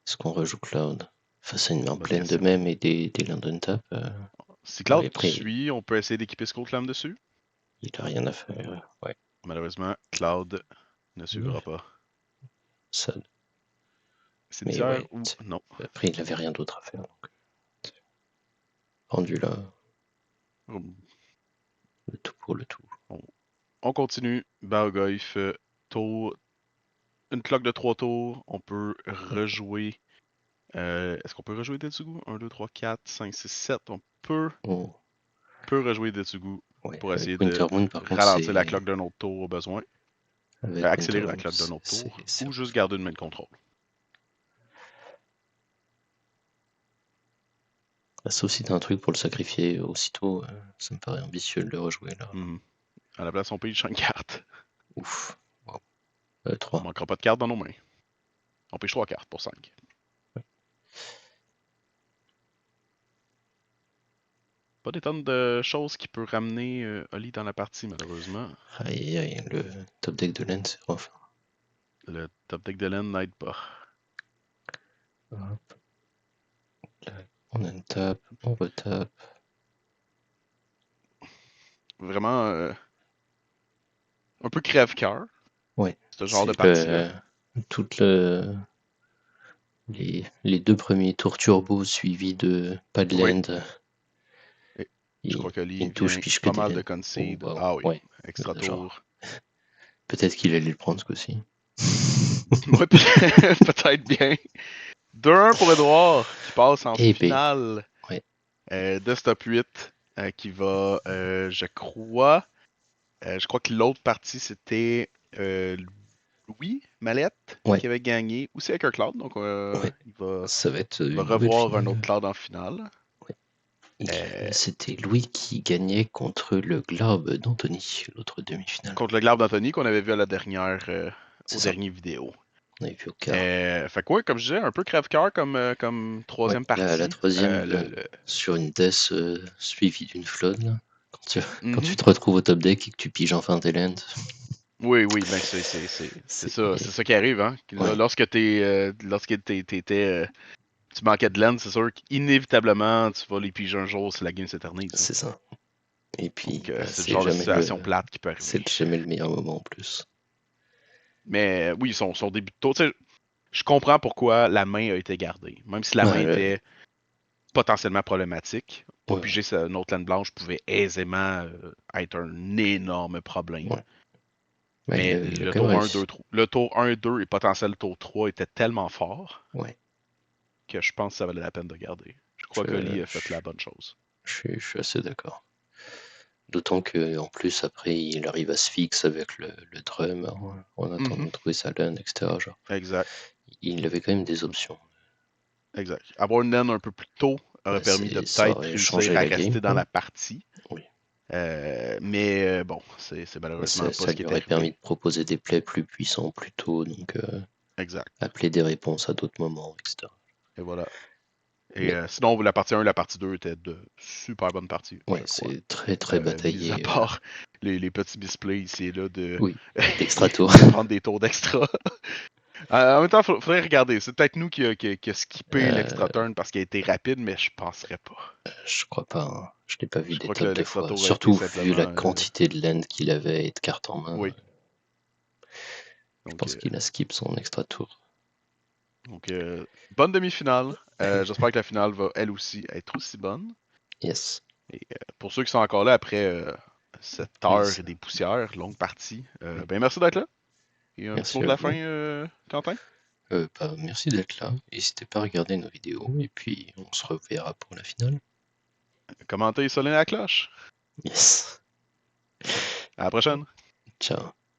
Est-ce qu'on rejoue Cloud? Face à une main Bonne pleine de question. même et des lands untap? Si Ouais, Cloud après, suit, on peut essayer d'équiper Skull Clam dessus. il a rien à faire. Ouais. Malheureusement, Cloud ne suivra pas. Ça, mais Cimetière ouais, ou non? après, il avait rien d'autre à faire. Donc, rendu là, le tout pour le tout. On continue. Bargoyf, tour. Une cloque de 3 tours. On peut rejouer. Est-ce qu'on peut rejouer Tetsugu? 1, 2, 3, 4, 5, 6, 7. On Oh, peut rejouer Tetsugu ouais, pour essayer avec de Wintermoon, par contre, ralentir la c'est. cloque d'un autre tour au besoin. Avec Accélérer la Wintermoon, cloque d'un autre tour. c'est un Ou peu juste fort. garder une main de contrôle. Ah, sauf si t'as un truc pour le sacrifier aussitôt, ça me paraît ambitieux de le rejouer là. À la place, on pige 5 cartes. Ouf. Wow. On 3. manquera pas de cartes dans nos mains. On pige 3 cartes pour 5. Ouais. Pas des tonnes de choses qui peut ramener Oli dans la partie, malheureusement. Aïe, aïe, le top deck de laine, c'est rough. Le top deck de laine n'aide pas. Hop. Là, on untape, on retape. Vraiment un peu crève-cœur, Ouais, ce genre de c'est partie-là. toute les deux premiers tours turbo suivis de pas de Oui, land. et je Il, crois que il Lee ne touche vient piche que pas des mal de laines. Oh, concede. waouh. Ah oui, Ouais, extra genre, tour. peut-être qu'il allait le prendre ce coup-ci. Ouais, peut-être bien. 2-1 pour Edouard, qui passe en Et B. finale Ouais, de ce top 8, qui va, je crois que l'autre partie, c'était Louis Mallette ouais, qui avait gagné, aussi avec un Cloud, donc ouais. Ça va être il va une nouvelle revoir un autre finale. Cloud en finale. Ouais. Euh, C'était Louis qui gagnait contre le Globe d'Anthony, l'autre demi-finale. Contre le Globe d'Anthony qu'on avait vu à la C'est aux ça. dernières vidéos. On avait vu au quart. Fait que ouais, comme je disais, un peu crève-cœur comme Ouais, troisième la partie. troisième sur une death suivie d'une flood. Là. Quand tu Mhm. te retrouves au top deck et que tu piges enfin tes lands, Oui, oui, ben c'est c'est. ça, qui arrive, hein. Ouais, Tu manquais de laine, c'est sûr qu'inévitablement tu vas les piger un jour si la game s'éternise, hein. c'est ça. Et puis, Donc, c'est le c'est genre de jamais situation plate qui peut c'est arriver. jamais le meilleur moment en plus. Mais oui, son début de tour, tu sais, je comprends pourquoi la main a été gardée. Même si la main était potentiellement problématique, pas ouais, piger une autre laine blanche pouvait aisément être un énorme problème. ouais. Mais Mais il a le quand même tour 1, réussi. 2, le tour 1, 2 et potentiel tour 3 étaient tellement forts Ouais. que je pense que ça valait la peine de garder. Je crois que Je, Lee a fait la bonne chose. je suis assez d'accord. D'autant que en plus après il arrive à se fixer avec le drum en attendant de trouver sa laine, etc. Genre, Exact. il avait quand même des options. Exact. Avoir une laine un peu plus tôt aurait permis de Ça peut-être aurait réussir changé à la game, rester dans quoi. la partie. Oui. Mais bon, c'est malheureusement pas Ça ce qui lui est aurait permis arrivé. de proposer des plays plus puissants plus tôt, donc Exact. appeler des réponses à d'autres moments, etc. Et voilà. Et Mais sinon, la partie 1 et la partie 2 étaient de super bonnes parties, ouais, je crois. c'est très très Mis à bataillé. part les petits misplays ici et là de, Oui, d'extra tour. de prendre des tours d'extra. En même temps, il faudrait regarder. C'est peut-être nous qui a skippé l'extra turn parce qu'il a été rapide, mais je penserais pas. Je crois pas, hein. Je l'ai pas vu Je des crois que tonnes de l'extra fois. tour a été Surtout vu la simplement. quantité de land qu'il avait et de cartes en main. Oui. Je Donc, pense qu'il a skip son extra tour. bonne demi-finale. J'espère que la finale va elle aussi être aussi bonne. Yes. Et pour ceux qui sont encore là après cette heure Yes. et des poussières, longue partie, ben merci d'être là. Et un petit mot Merci de à la fin, vous. Quentin? Merci d'être là. N'hésitez pas à regarder nos vidéos et puis on se reverra pour la finale. Commentez et sonnez la cloche. Yes. À la prochaine. Ciao.